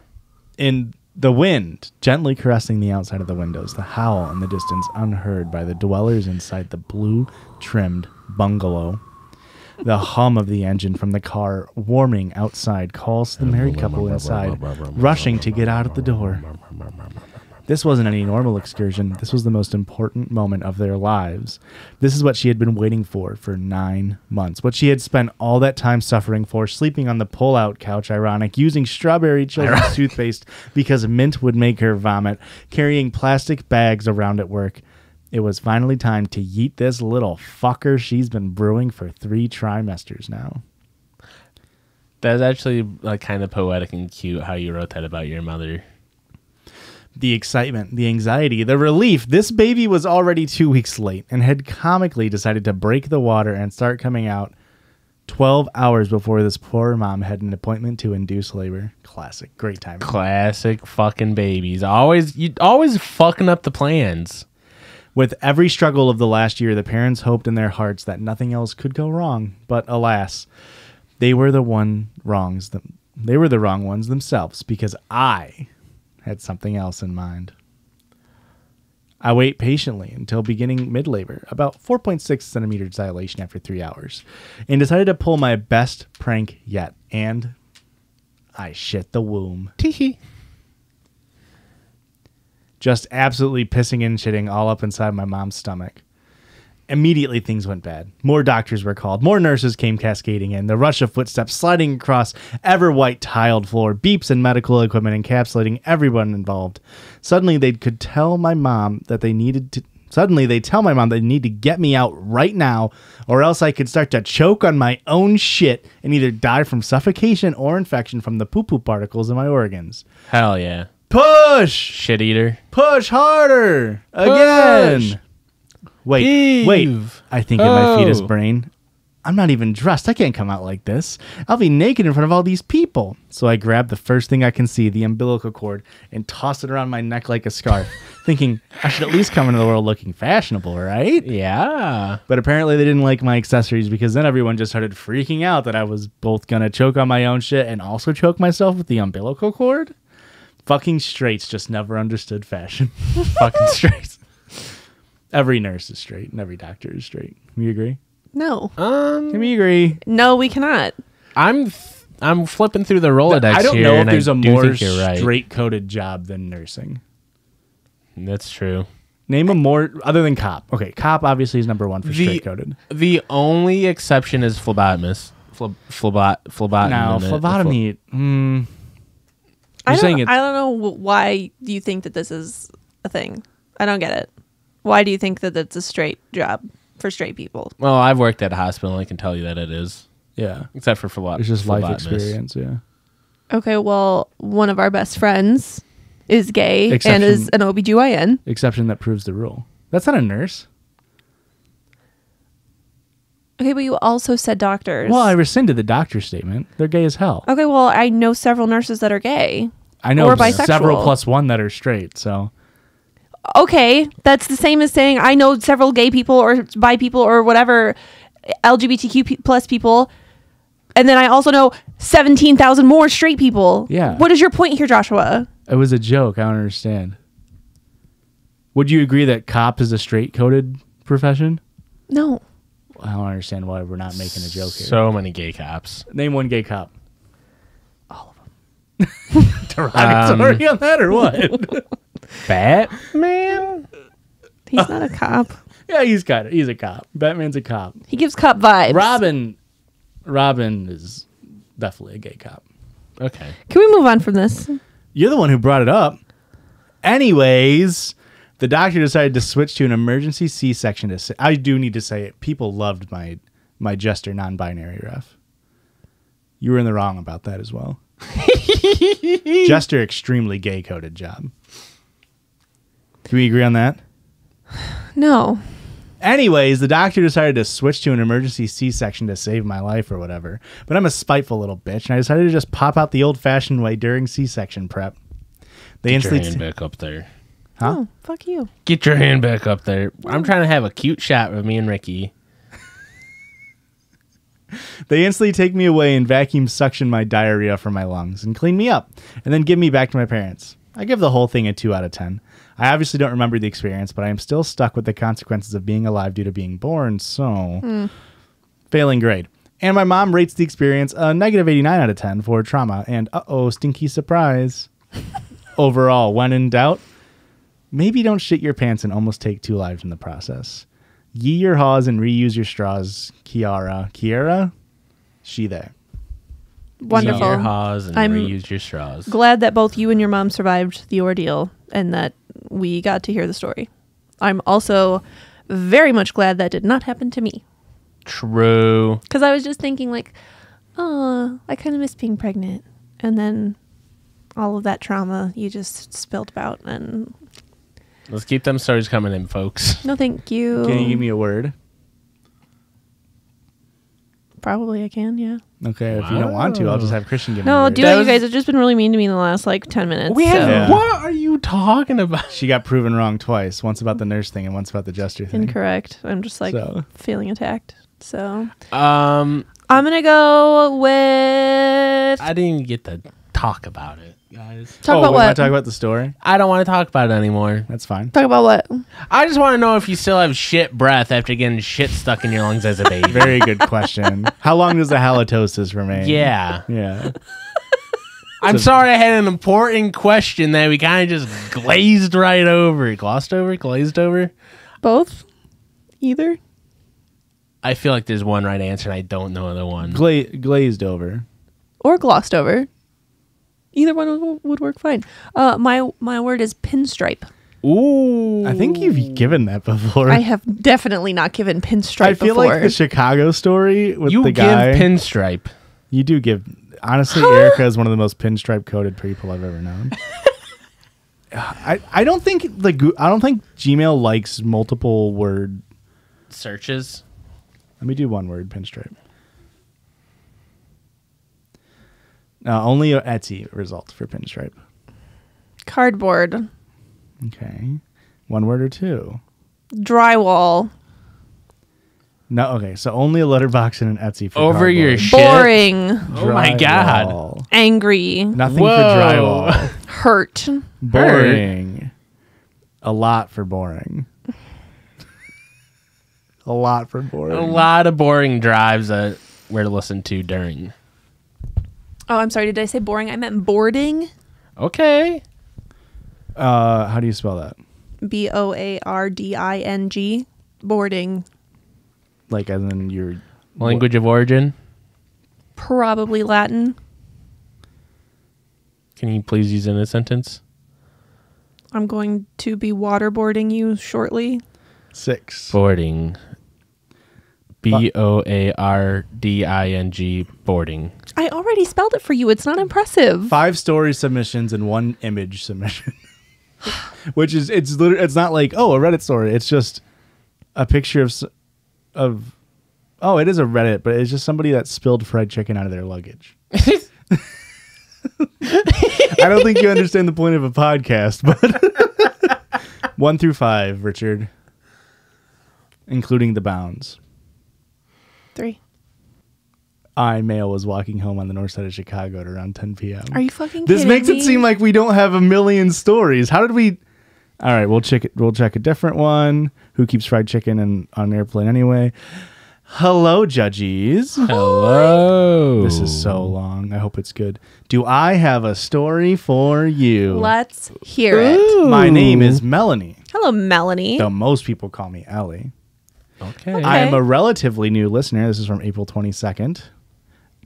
In the wind, gently caressing the outside of the windows, the howl in the distance unheard by the dwellers inside the blue-trimmed bungalow. The hum of the engine from the car warming outside calls to the married couple inside, rushing to get out of the door. This wasn't any normal excursion. This was the most important moment of their lives. This is what she had been waiting for 9 months. What she had spent all that time suffering for, sleeping on the pull-out couch, ironic, using strawberry children's toothpaste because mint would make her vomit, carrying plastic bags around at work. It was finally time to yeet this little fucker she's been brewing for 3 trimesters now. That's actually like kind of poetic and cute how you wrote that about your mother. The excitement, the anxiety, the relief. This baby was already 2 weeks late and had comically decided to break the water and start coming out 12 hours before this poor mom had an appointment to induce labor. Classic. Great timing. Classic fucking babies. Always fucking up the plans. With every struggle of the last year, the parents hoped in their hearts that nothing else could go wrong. But alas, they were the wrong ones themselves because I had something else in mind. I wait patiently until beginning mid-labor, about 4.6 centimeters dilation after 3 hours, and decided to pull my best prank yet. And I shit the womb. Teehee. Just absolutely pissing and shitting all up inside my mom's stomach. Immediately things went bad. More doctors were called. More nurses came cascading in. The rush of footsteps sliding across ever-white tiled floor. Beeps and medical equipment encapsulating everyone involved. Suddenly they tell my mom that they need to get me out right now, or else I could start to choke on my own shit and either die from suffocation or infection from the poo-poo particles in my organs. Hell yeah. Push! Shit eater. Push harder! Again! Wait. Heave. I think in my fetus brain, I'm not even dressed. I can't come out like this. I'll be naked in front of all these people. So I grab the first thing I can see, the umbilical cord, and toss it around my neck like a scarf, thinking I should at least come into the world looking fashionable, right? Yeah. But apparently they didn't like my accessories because then everyone just started freaking out that I was both going to choke on my own shit and also choke myself with the umbilical cord. Fucking straights just never understood fashion. Fucking straight. Every nurse is straight and every doctor is straight. We agree? No. Can we agree? No, we cannot. I'm I'm flipping through the Rolodex I don't here, know if and there's I a do more think you're right. straight-coded job than nursing. That's true. Name a more, other than cop. Okay, cop obviously is number one for straight-coded. The only exception is phlebotomist. Phlebotomy. Now, phlebotomy, I saying don't know why do you think that this is a thing. I don't get it. Why do you think that it's a straight job for straight people? Well, I've worked at a hospital, and I can tell you that it is. yeah. Except for phlebotomy. It's just life experience, yeah. Okay, well, one of our best friends is gay and is an OBGYN. Exception that proves the rule. That's not a nurse. Okay, but you also said doctors. Well, I rescinded the doctor's statement. They're gay as hell. Okay, well, I know several nurses that are gay. I know or bisexual. several plus one that are straight, so. Okay, that's the same as saying I know several gay people or bi people or whatever, LGBTQ plus people, and then I also know 17,000 more straight people. Yeah. What is your point here, Joshua? It was a joke. I don't understand. Would you agree that cop is a straight-coded profession? No. I don't understand why we're not making a joke here. So many gay cops. Name one gay cop. All of them. Derogatory on that or what? Batman? He's not a cop. Yeah, he's a cop. Batman's a cop. He gives cop vibes. Robin is definitely a gay cop. Okay. Can we move on from this? You're the one who brought it up. Anyways, the doctor decided to switch to an emergency C-section. I do need to say it. People loved my jester non-binary ref. You were in the wrong about that as well. Jester, extremely gay-coded job. Can we agree on that? No. Anyways, the doctor decided to switch to an emergency C-section to save my life or whatever. But I'm a spiteful little bitch, and I decided to just pop out the old-fashioned way during C-section prep. Get your hand back up there. Huh? Oh, fuck you. Get your hand back up there. I'm trying to have a cute shot with me and Ricky. They instantly take me away and vacuum suction my diarrhea from my lungs and clean me up, and then give me back to my parents. I give the whole thing a 2 out of 10. I obviously don't remember the experience, but I am still stuck with the consequences of being alive due to being born, so... Failing grade. And my mom rates the experience a negative 89 out of 10 for trauma, and stinky surprise. Overall, when in doubt, maybe don't shit your pants and almost take 2 lives in the process. Ye your haws and reuse your straws, Kiara? She there. Wonderful. Eat your haws and I'm reuse your straws. Glad that both you and your mom survived the ordeal and that we got to hear the story. I'm also very much glad that did not happen to me. True. Because I was just thinking like, oh, I kind of miss being pregnant. And then all of that trauma you just spilled about. And Let's keep them stories coming in, folks. no, thank you. Can you give me a word? Probably I can, yeah. Okay, if you don't want to, I'll just have Christian give me a No, word. do it, you guys. It's just been really mean to me in the last like 10 minutes. We have, so. Yeah. What are you talking about? She got proven wrong twice. Once about the nurse thing and once about the jester thing. Incorrect. I'm just like So. feeling attacked. So Um, I'm gonna go with I didn't even get to talk about it, guys. talk about we want what? to talk about the story? I don't want to talk about it anymore. That's fine. Talk about what? I just want to know if you still have shit breath after getting shit stuck in your lungs as a baby. Very good question. How long does the halitosis remain? Yeah. Yeah. I'm sorry I had an important question that we kind of just glazed right over. Glossed over? Glazed over? Both? Either? I feel like there's one right answer and I don't know the one. Glazed over. Or glossed over? Either one would work fine. My word is pinstripe. Ooh. I think you've given that before. I have definitely not given pinstripe I feel before. like the Chicago story with You the give guy. pinstripe. You do give. Honestly, Erika is one of the most pinstripe coded people I've ever known. I don't think Gmail likes multiple word. Searches. Let me do one word pinstripe. Only a Etsy result for pinstripe. Cardboard. Okay, one word or two. Drywall. No, okay, so only a letterbox and an Etsy for Over cardboard. your shit. Boring. Oh my God. Drywall. Angry. Nothing Whoa. for drywall. Hurt. Boring. A lot for boring. A lot for boring. A lot of boring drives that we're to listen to during. Oh, I'm sorry. Did I say boring? I meant boarding. Okay. How do you spell that? BOARDING. Boarding. Like as in your Language of origin. Probably Latin. Can you please use it in a sentence? I'm going to be waterboarding you shortly. 6. Boarding. BOARDING. Boarding. I already spelled it for you. It's not impressive. 5 story submissions and 1 image submission. Which is it's not like, oh, a Reddit story. It's just a picture of oh, it is a Reddit, but it's just somebody that spilled fried chicken out of their luggage. I don't think you understand the point of a podcast, but 1 through 5, Richard, including the bounds. 3. Male was walking home on the north side of Chicago at around 10 p.m. Are you fucking This kidding makes me? it seem like we don't have a million stories. How did we? All right, we'll check it. We'll check a different one. Who keeps fried chicken on an airplane anyway? Hello, Judgies. Hello. This is so long. I hope it's good. Do I have a story for you? Let's hear it. My name is Melanie, Hello, Melanie. though most people call me Ellie. Okay. I am a relatively new listener. This is from April 22nd,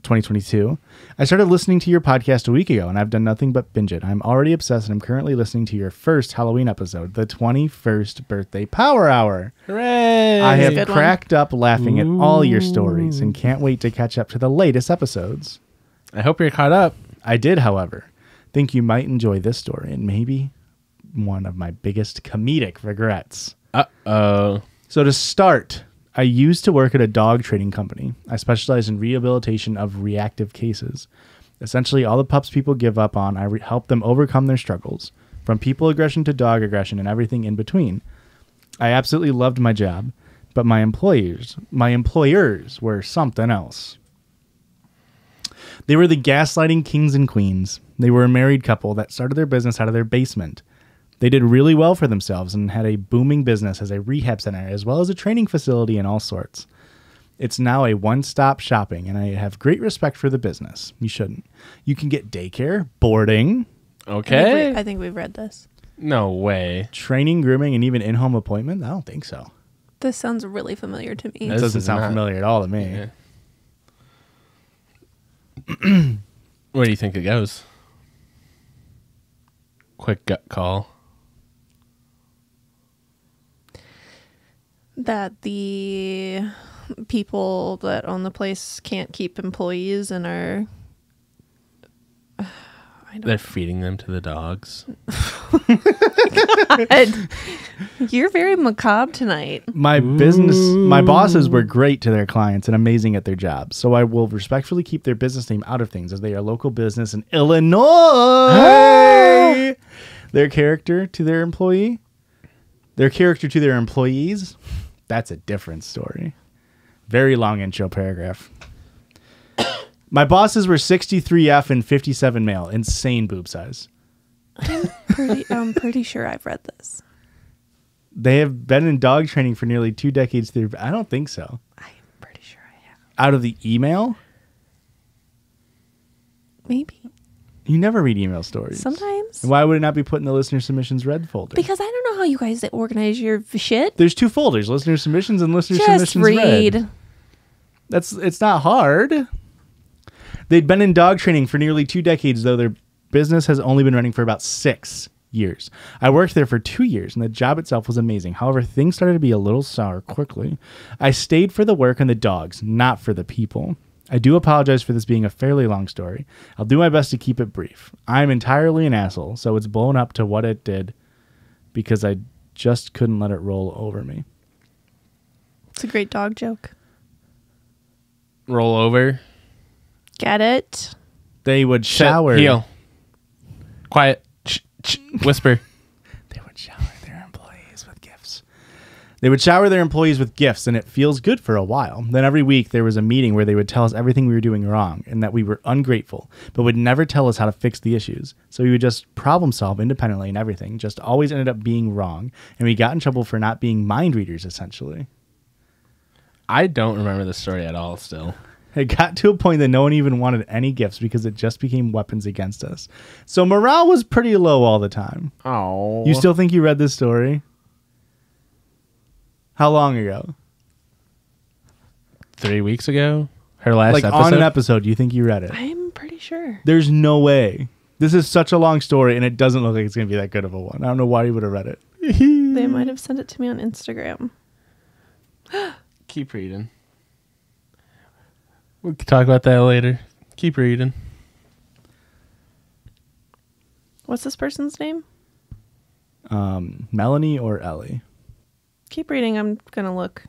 2022. I started listening to your podcast a week ago, and I've done nothing but binge it. I'm already obsessed, and I'm currently listening to your first Halloween episode, the 21st birthday Power Hour. Hooray. I have good one. cracked up laughing at all your stories and can't wait to catch up to the latest episodes. I hope you're caught up. I did, however, think you might enjoy this story and maybe one of my biggest comedic regrets. Uh-oh. So to start, I used to work at a dog training company. I specialize in rehabilitation of reactive cases. Essentially, all the pups people give up on, I help them overcome their struggles, from people aggression to dog aggression and everything in between. I absolutely loved my job, but my employers were something else. They were the gaslighting kings and queens. They were a married couple that started their business out of their basement. They did really well for themselves and had a booming business as a rehab center as well as a training facility and all sorts. It's now a one-stop shopping, and I have great respect for the business. You shouldn't. You can get daycare, boarding, Okay. I think we've read this. No way. training, grooming, and even in-home appointment. I don't think so. This sounds really familiar to me. It This doesn't is sound not- familiar at all to me. Yeah. Where do you think it goes? Quick gut call. That the people that own the place can't keep employees and are... They're feeding them to the dogs. You're very macabre tonight. My bosses were great to their clients and amazing at their jobs. So I will respectfully keep their business name out of things as they are a local business in Illinois. Their character to their employees, that's a different story. Very long intro paragraph. My bosses were 63F and 57 male. Insane boob size. I'm pretty sure I've read this. They have been in dog training for nearly 2 decades. I don't think so. I'm pretty sure I have. Out of the email? Maybe. You never read email stories. Sometimes. Why would it not be put in the listener submissions red folder? Because I don't know how you guys organize your shit. There's 2 folders, listener submissions and listener Just submissions read. red. It's not hard. They'd been in dog training for nearly 2 decades, though their business has only been running for about 6 years. I worked there for 2 years, and the job itself was amazing. However, things started to be a little sour quickly. I stayed for the work and the dogs, not for the people. I do apologize for this being a fairly long story. I'll do my best to keep it brief. I'm entirely an asshole, so it's blown up to what it did because I just couldn't let it roll over me. It's a great dog joke. Roll over. Get it? They would Sit, shower. heel. Quiet. Whisper. They would shower their employees with gifts. They would shower their employees with gifts, and it feels good for a while. Then every week there was a meeting where they would tell us everything we were doing wrong and that we were ungrateful, but would never tell us how to fix the issues. So we would just problem solve independently and everything just always ended up being wrong, and we got in trouble for not being mind readers, essentially. I don't remember this story at all still. It got to a point that no one even wanted any gifts because it just became weapons against us. So morale was pretty low all the time. Oh. You still think you read this story? How long ago? 3 weeks ago? Her last Like episode? on an episode, you think you read it? I'm pretty sure. There's no way. This is such a long story, and it doesn't look like it's going to be that good of a one. I don't know why you would have read it. They might have sent it to me on Instagram. Keep reading. We can talk about that later. Keep reading. What's this person's name? Melanie or Ellie? Keep reading. I'm going to look.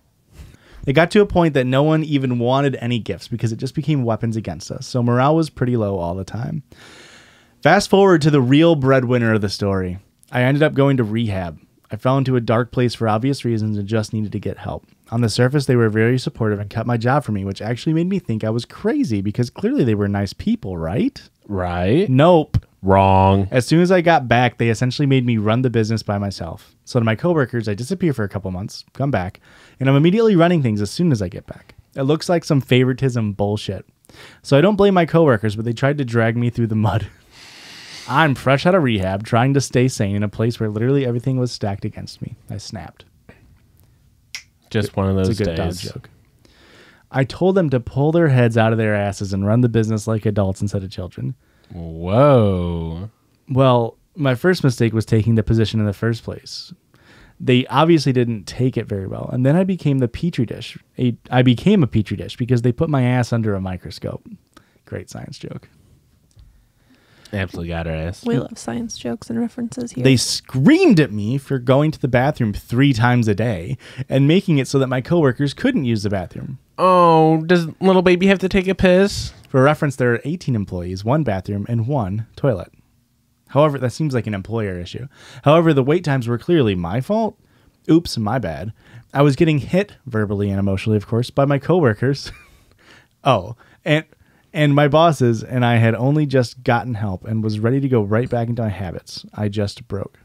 It got to a point that no one even wanted any gifts because it just became weapons against us. So morale was pretty low all the time. Fast forward to the real breadwinner of the story. I ended up going to rehab. I fell into a dark place for obvious reasons and just needed to get help. On the surface, they were very supportive and kept my job for me, which actually made me think I was crazy because clearly they were nice people, right? Right? Nope. Wrong. As soon as I got back, they essentially made me run the business by myself. So to my coworkers, I disappear for a couple months, come back, and I'm immediately running things as soon as I get back. It looks like some favoritism bullshit. So I don't blame my coworkers, but they tried to drag me through the mud. I'm fresh out of rehab, trying to stay sane in a place where literally everything was stacked against me. I snapped. Just one of those It's a good dog days. joke. I told them to pull their heads out of their asses and run the business like adults instead of children. Whoa. Well, my first mistake was taking the position in the first place. They obviously didn't take it very well. And then I became the petri dish. I became a petri dish because they put my ass under a microscope. Great science joke. Absolutely got her ass. We love science jokes and references here. They screamed at me for going to the bathroom 3 times a day and making it so that my coworkers couldn't use the bathroom. Oh, does little baby have to take a piss? For reference, there are 18 employees, 1 bathroom, and 1 toilet. However, that seems like an employer issue. However, the wait times were clearly my fault. Oops, my bad. I was getting hit, verbally and emotionally, of course, by my coworkers. And my bosses, and I had only just gotten help and was ready to go right back into my habits. I just broke.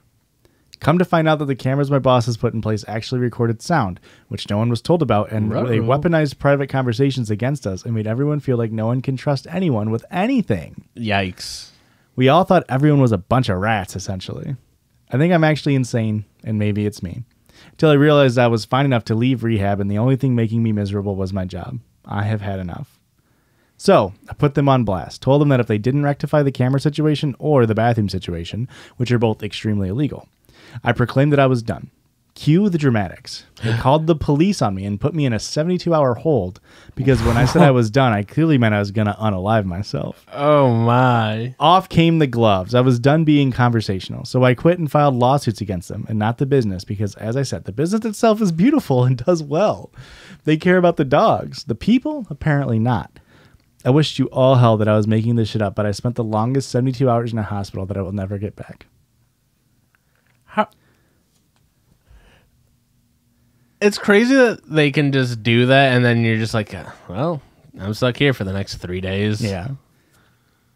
Come to find out that the cameras my bosses put in place actually recorded sound, which no one was told about, and they weaponized private conversations against us and made everyone feel like no one can trust anyone with anything. Yikes. We all thought everyone was a bunch of rats, essentially. I think I'm actually insane, and maybe it's me. Until I realized I was fine enough to leave rehab, and the only thing making me miserable was my job. I have had enough. So, I put them on blast, told them that if they didn't rectify the camera situation or the bathroom situation, which are both extremely illegal, I proclaimed that I was done. Cue the dramatics. They called the police on me and put me in a 72-hour hold because when I said I was done, I clearly meant I was going to unalive myself. Oh, my. Off came the gloves. I was done being conversational, so I quit and filed lawsuits against them and not the business because, as I said, the business itself is beautiful and does well. They care about the dogs. The people? Apparently not. I wished you all hell that I was making this shit up, but I spent the longest 72 hours in a hospital that I will never get back. How? It's crazy that they can just do that, and then you're just like, well, I'm stuck here for the next 3 days. Yeah.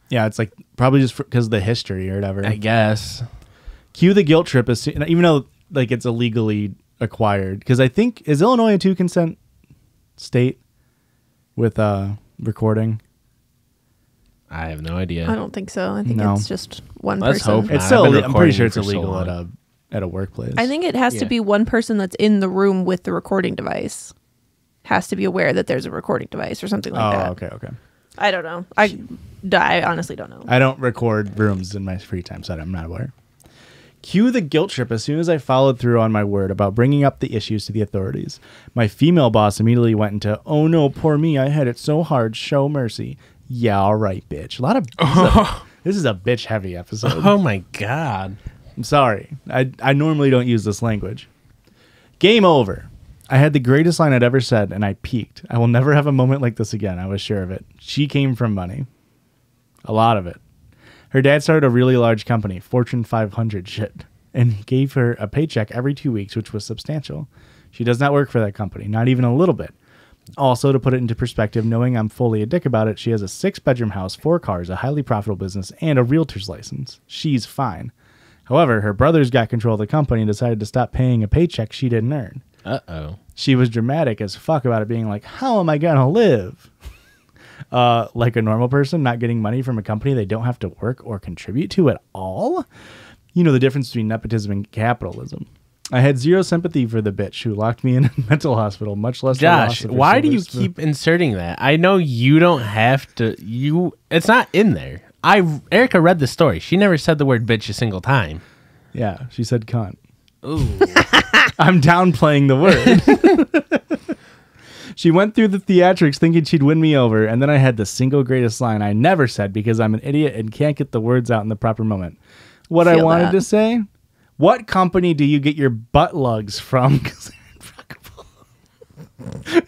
Yeah, it's like probably just because of the history or whatever. I guess. Cue the guilt trip, even though like it's illegally acquired. Because I think, is Illinois a 2-consent state with recording? I have no idea. I don't think so. I think No. it's just one Let's person. hope It's I've still, been I'm pretty sure recording it's for so illegal long. at a workplace. I think it has to Yeah. be one person that's in the room with the recording device. Has to be aware that there's a recording device or something like that. Okay. I don't know. I honestly don't know. I don't record rooms in my free time, so I'm not aware. Cue the guilt trip as soon as I followed through on my word about bringing up the issues to the authorities. My female boss immediately went into, oh no, poor me, I had it so hard, show mercy. Yeah, all right, bitch. This is a bitch-heavy episode. Oh, my God. I'm sorry. I normally don't use this language. Game over. I had the greatest line I'd ever said, and I peaked. I will never have a moment like this again. I was sure of it. She came from money. A lot of it. Her dad started a really large company, Fortune 500 shit, and gave her a paycheck every 2 weeks, which was substantial. She does not work for that company, not even a little bit. Also, to put it into perspective, knowing I'm fully a dick about it, she has a 6-bedroom house, 4 cars, a highly profitable business, and a realtor's license. She's fine. However, her brothers got control of the company and decided to stop paying a paycheck she didn't earn. Uh-oh. She was dramatic as fuck about it, being like, how am I gonna live? like a normal person not getting money from a company they don't have to work or contribute to at all. You know the difference between nepotism and capitalism. I had zero sympathy for the bitch who locked me in a mental hospital, much less Josh, the loss of her why do you shoulders. keep inserting that? I know you don't have to. It's not in there. Erika read the story. She never said the word bitch a single time. Yeah, she said cunt. Ooh. I'm downplaying the word. She went through the theatrics thinking she'd win me over, and then I had the single greatest line I never said because I'm an idiot and can't get the words out in the proper moment. What I Feel wanted that. to say, what company do you get your butt lugs from? 'Cause they're impeccable.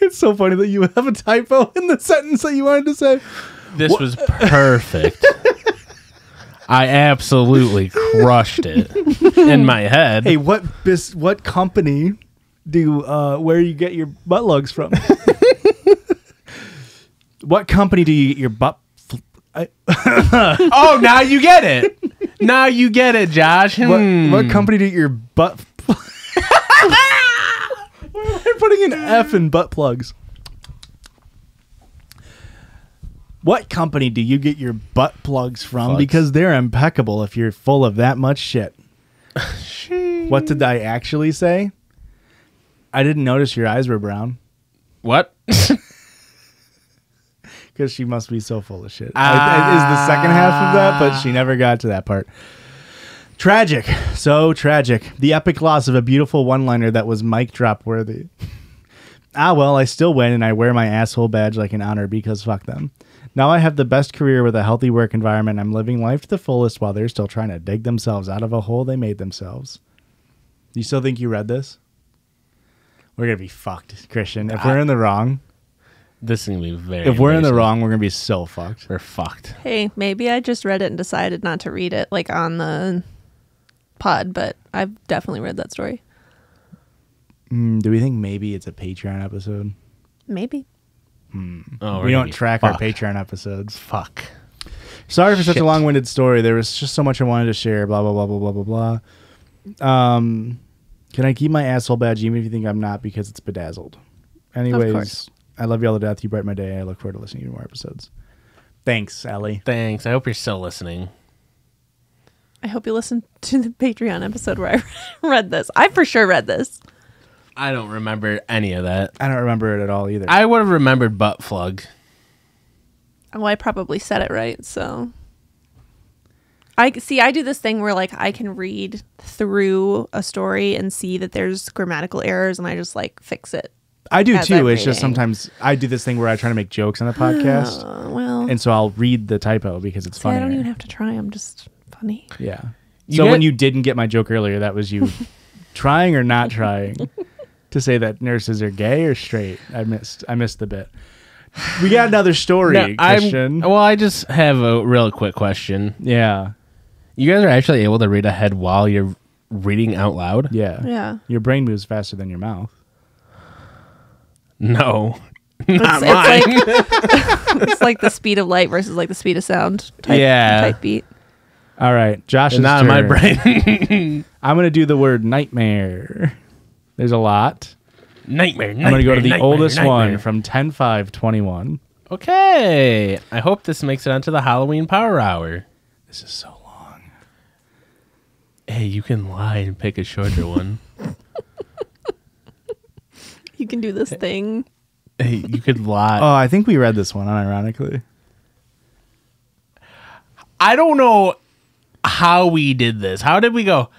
It's so funny that you have a typo in the sentence that you wanted to say. This was perfect. I absolutely crushed it in my head. Hey, what company do where you get your butt lugs from? What company do you get your butt? Oh, now you get it. Now you get it, Josh. What company do you get your butt? Why am I putting an F in butt plugs? What company do you get your butt plugs from? Plugs. Because they're impeccable if you're full of that much shit. What did I actually say? I didn't notice your eyes were brown. What? Because she must be so full of shit. Is the second half of that, but she never got to that part. Tragic. So tragic. The epic loss of a beautiful one-liner that was mic drop worthy. Well, I still win and I wear my asshole badge like an honor because fuck them. Now I have the best career with a healthy work environment. I'm living life to the fullest while they're still trying to dig themselves out of a hole they made themselves. You still think you read this? We're going to be fucked, Christian. If we're in the wrong, This is going to be very if we're in the embarrassing. wrong, we're going to be so fucked. We're fucked. Hey, maybe I just read it and decided not to read it like on the pod, but I've definitely read that story. Do we think maybe it's a Patreon episode? Maybe. Oh, We don't track our Patreon episodes. Fuck. Sorry for such a Shit. long-winded story. There was just so much I wanted to share. Blah, blah, blah, blah, blah, blah, blah. Can I keep my asshole badge even if you think I'm not because it's bedazzled? Anyways, course. I love you all to death. You brighten my day. I look forward to listening to more episodes. Thanks, Allie. Thanks. I hope you're still listening. I hope you listened to the Patreon episode where I read this. I for sure read this. I don't remember any of that. I don't remember it at all either. I would have remembered butt plug. Well, I probably said it right, so I do this thing where like I can read through a story and see that there's grammatical errors and I just like fix it. I do as too. I'm It's just reading. sometimes I do this thing where I try to make jokes on the podcast. Well, And so I'll read the typo because it's see, funny. I don't even have to try. I'm just funny. Yeah. You So get- when you didn't get my joke earlier, that was you trying or not trying to say that nurses are gay or straight. I missed the bit. We got another story, Christian. I just have a real quick question. Yeah. You guys are actually able to read ahead while you're reading out loud? Yeah. Yeah. Your brain moves faster than your mouth. No. It's Not like mine. it's like the speed of light versus like the speed of sound type beat. All right. Josh's Not in my turn. brain. I'm going to do the word nightmare. There's a lot. Nightmare. I'm going to go to the nightmare, oldest nightmare. one from 10/5/21. Okay. I hope this makes it onto the Halloween Power Hour. This is so long. Hey, you can lie and pick a shorter one. You can do this thing. Hey, you could lie. Oh, I think we read this one, unironically. I don't know how we did this. How did we go?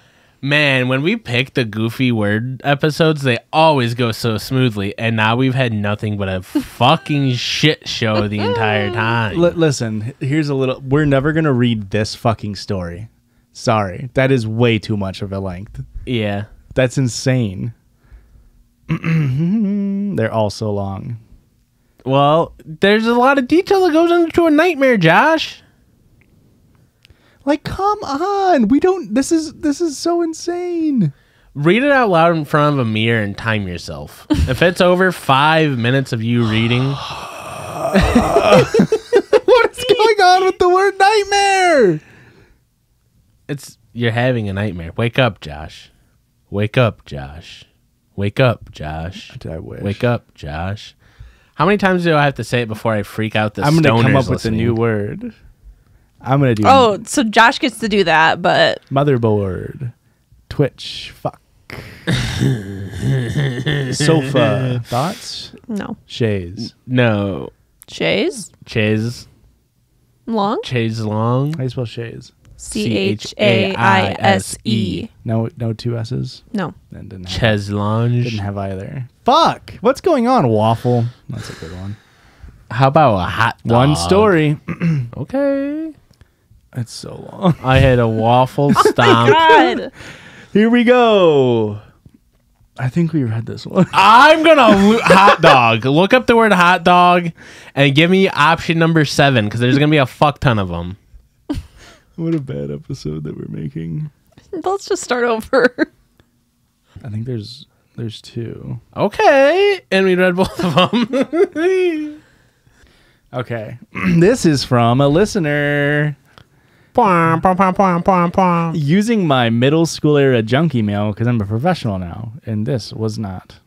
Man, when we pick the goofy word episodes, they always go so smoothly. And now we've had nothing but a fucking shit show the entire time. Listen, here's a little. We're never going to read this fucking story. Sorry. That is way too much of a length. Yeah. That's insane. They're all so long. Well, there's a lot of detail that goes into a nightmare, Josh. Like, come on. We don't. This is so insane. Read it out loud in front of a mirror and time yourself. If it's over 5 minutes of you reading, What is going on with the word nightmare? you're having a nightmare. Wake up, Josh. Wake up, Josh. Wake up, Josh. I wish. Wake up, Josh. How many times do I have to say it before I freak out the I'm going to come up stoners with a listening? new word. I'm going to do Oh, so Josh gets to do that, but motherboard, Twitch, fuck. Sofa, thoughts? no. Shays. No. Shays? Chaise. Long? Chaise long. How do you spell shays? Chaise. No two S's? No. Then didn't have, Chaise lounge. didn't have either. Fuck! What's going on, Waffle? That's a good one. How about a hot dog? One story. Okay. It's so long. I had a waffle stomp. God. Here we go. I think we read this one. I'm gonna hot dog. Look up the word hot dog and give me option number 7 because there's gonna be a fuck ton of them. What a bad episode that we're making. Let's just start over. I think there's 2. Okay, and we read both of them. Okay. This is from a listener. Using my middle school era junk email because I'm a professional now, and this was not.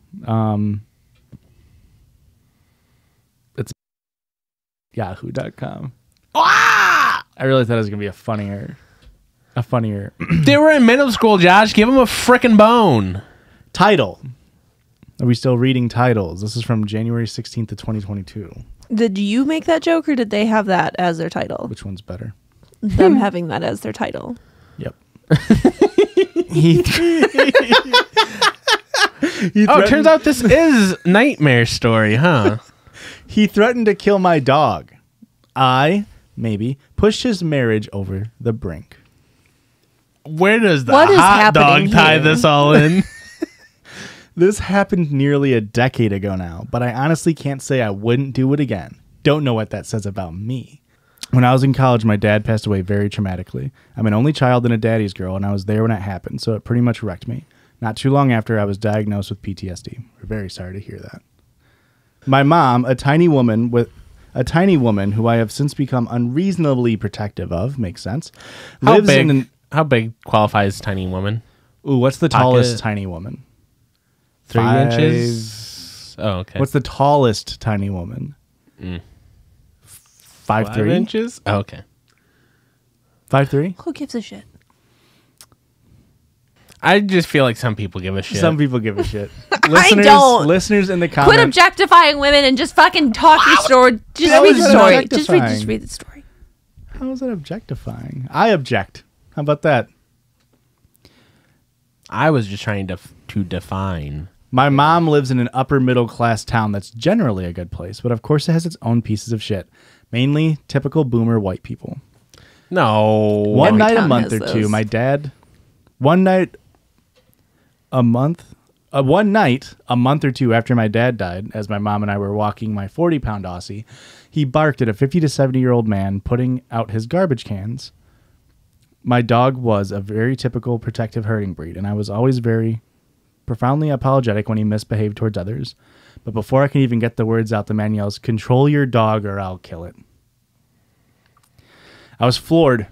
It's yahoo.com. I really thought it was gonna be a funnier. They were in middle school, Josh. Give them a frickin' bone. Title. Are we still reading titles? This is from January 16th of 2022. Did you make that joke or did they have that as their title? Which one's better? Them having that as their title. Yep. He Oh, it turns out this is Nightmare Story, huh? He threatened to kill my dog. I, maybe, pushed his marriage over the brink. Where does the What is hot dog happening tie here? this all in? This happened nearly a decade ago now, but I honestly can't say I wouldn't do it again. Don't know what that says about me. When I was in college, my dad passed away very traumatically. I'm an only child and a daddy's girl, and I was there when it happened, so it pretty much wrecked me. Not too long after, I was diagnosed with PTSD. We're very sorry to hear that. My mom, a tiny woman who I have since become unreasonably protective of, makes sense. How lives big? in an, How big qualifies tiny woman? ooh, what's the Pocket. tallest tiny woman? 3 5 inches. Oh, okay. What's the tallest tiny woman? 5'3"? 5 inches? Oh, okay. 5'3"? Who gives a shit? I just feel like some people give a shit. Some people give a shit. don't. Listeners in the comments. Quit objectifying women and just fucking talk your story. Just How read is the that story. objectifying? Just read the story. How is that objectifying? I object. How about that? I was just trying to define. My mom lives in an upper middle class town that's generally a good place, but of course it has its own pieces of shit. Mainly typical boomer white people. No. One Every night a town month has or two, those. my dad. One night a month or two after my dad died, as my mom and I were walking my 40-pound Aussie, he barked at a 50 to 70-year-old man putting out his garbage cans. My dog was a very typical protective herding breed, and I was always very profoundly apologetic when he misbehaved towards others. But before I can even get the words out, the man yells, "Control your dog or I'll kill it." I was floored.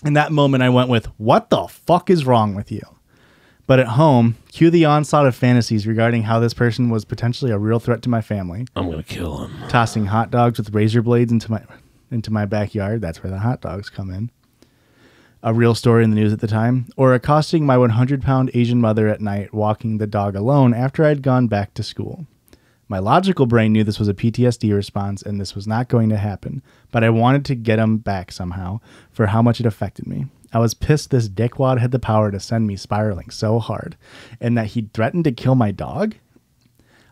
In that moment, I went with, "What the fuck is wrong with you?" But at home, cue the onslaught of fantasies regarding how this person was potentially a real threat to my family. I'm going to kill him. Tossing hot dogs with razor blades into my backyard. That's where the hot dogs come in. A real story in the news at the time. Or accosting my 100-pound Asian mother at night walking the dog alone after I'd gone back to school. My logical brain knew this was a PTSD response and this was not going to happen, but I wanted to get him back somehow for how much it affected me. I was pissed this dickwad had the power to send me spiraling so hard, and that he'd threatened to kill my dog?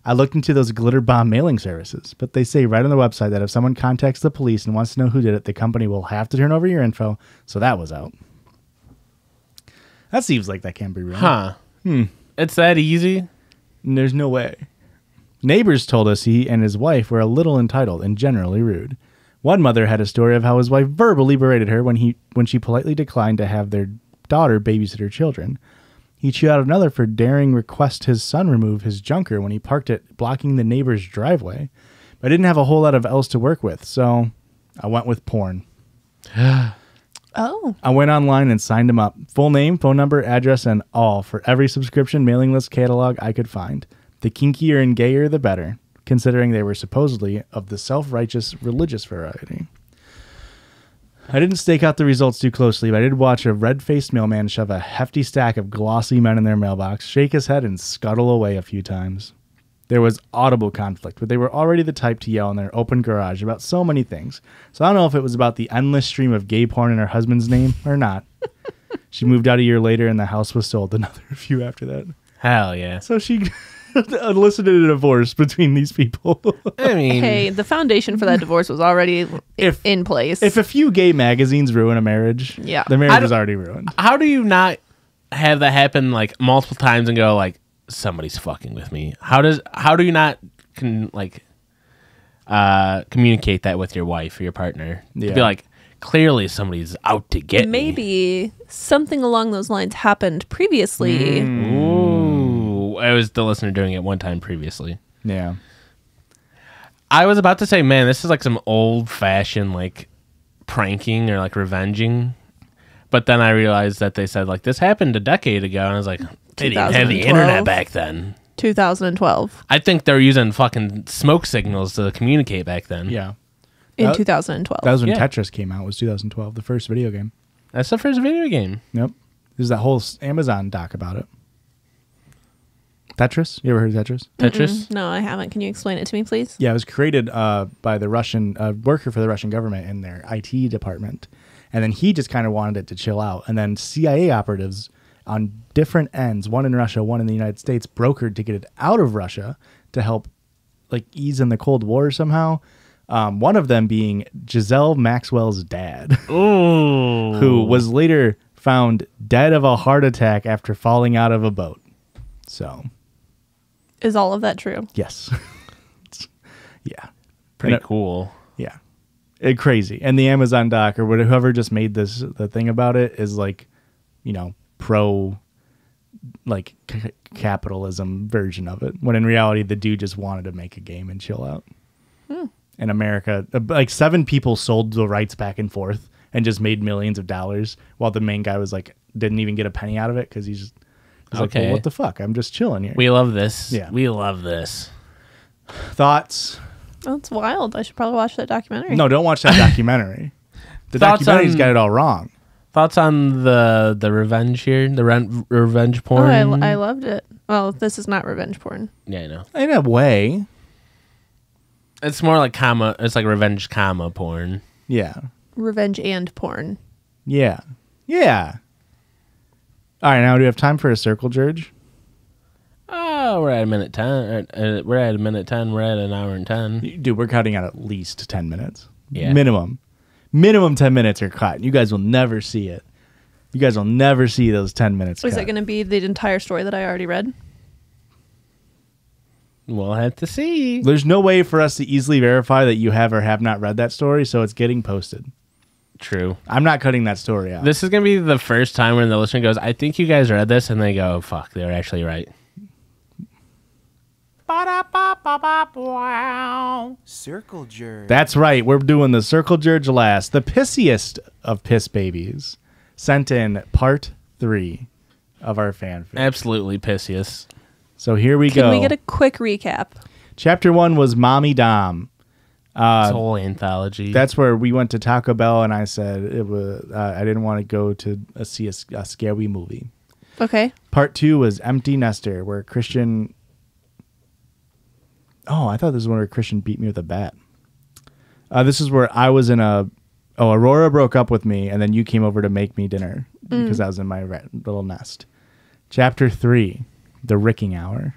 I looked into those glitter bomb mailing services, but they say right on the website that if someone contacts the police and wants to know who did it, the company will have to turn over your info, so that was out. That seems like that can't be real. Huh. It's that easy? There's no way. Neighbors told us he and his wife were a little entitled and generally rude. One mother had a story of how his wife verbally berated her when she politely declined to have their daughter babysit her children. He chewed out another for daring request his son remove his junker when he parked it, blocking the neighbor's driveway. But I didn't have a whole lot of else to work with, so I went with porn. Oh. I went online and signed him up. Full name, phone number, address, and all for every subscription mailing list catalog I could find. The kinkier and gayer, the better. considering they were supposedly of the self-righteous religious variety. I didn't stake out the results too closely, but I did watch a red-faced mailman shove a hefty stack of glossy men in their mailbox, shake his head, and scuttle away a few times. There was audible conflict, but they were already the type to yell in their open garage about so many things. So I don't know if it was about the endless stream of gay porn in her husband's name or not. She moved out a year later, and the house was sold another few after that. Hell yeah. So she elicited a divorce between these people. I mean, Hey, the foundation for that divorce was already in place. If a few gay magazines ruin a marriage, Yeah. the marriage is already ruined. how do you not have that happen like multiple times and go like, somebody's fucking with me? How do you not communicate that with your wife or your partner? Yeah. To be like, clearly somebody's out to get me. Maybe something along those lines happened previously. Ooh, I was the listener doing it one time previously. Yeah. I was about to say, man, this is like some old fashioned like pranking or like revenging. But then I realized that they said like this happened a decade ago, and I was like, they didn't have the 2012. internet back then. 2012. I think they're using fucking smoke signals to communicate back then. Yeah. In That- 2012. That was when Yeah. Tetris came out. It was 2012, the first video game. That's the first video game. Yep. There's that whole Amazon doc about it. Tetris? You ever heard of Tetris? Tetris. No, I haven't. Can you explain it to me, please? Yeah, it was created by the Russian worker for the Russian government in their IT department. And then he just kind of wanted it to chill out. And then CIA operatives on different ends, one in Russia, one in the United States, brokered to get it out of Russia to help like ease in the Cold War somehow. One of them being Giselle Maxwell's dad, Ooh. who was later found dead of a heart attack after falling out of a boat. So, Is all of that true? yes. Yeah. Pretty And cool. Yeah. Crazy. And the Amazon doc or whoever just made the thing about it is like, you know, pro like capitalism version of it. When in reality, the dude just wanted to make a game and chill out. In America, like 7 people sold the rights back and forth and just made millions of dollars while the main guy was like, didn't even get a penny out of it. Cause he's like, Okay. well, what the fuck? I'm just chilling here. We love this. Yeah. We love this. Thoughts? Oh, it's wild. I should probably watch that documentary. No, don't watch that documentary. The Thoughts documentary's on- got it all wrong. Thoughts on the revenge here? The revenge Oh, porn? I loved it. Well, this is not revenge porn. Yeah, I know. In a way. It's more like comma. It's like revenge comma porn. Yeah. Revenge and porn. Yeah. Yeah. All right, now do we have time for a circle jerk? Oh, we're at a minute 10. We're at a minute 10. We're at an hour and 10. Dude, we're cutting out at least 10 minutes. Yeah. Minimum 10 minutes are cut. You guys will never see it. You guys will never see those 10 minutes Is cut. it going to be the entire story that I already read? We'll have to see. There's no way for us to easily verify that you have or have not read that story, so it's getting posted. True. I'm not cutting that story out. This is going to be the first time when the listener goes, I think you guys read this, and they go, fuck, they were actually right. Circle jerk. That's right. We're doing the circle jerk last. The pissiest of piss babies sent in part 3 of our fanfic. Absolutely pissiest. So here we Can go. we get a quick recap? Chapter 1 was Mommy Dom. This whole anthology. That's where we went to Taco Bell, and I said it was. I didn't want to go to see a scary movie. Okay. Part 2 was Empty Nester, where Christian. Oh, I thought this was where Christian beat me with a bat. This is where I was in a. Oh, Aurora broke up with me, and then you came over to make me dinner because I was in my little nest. Chapter 3, The Ricking Hour.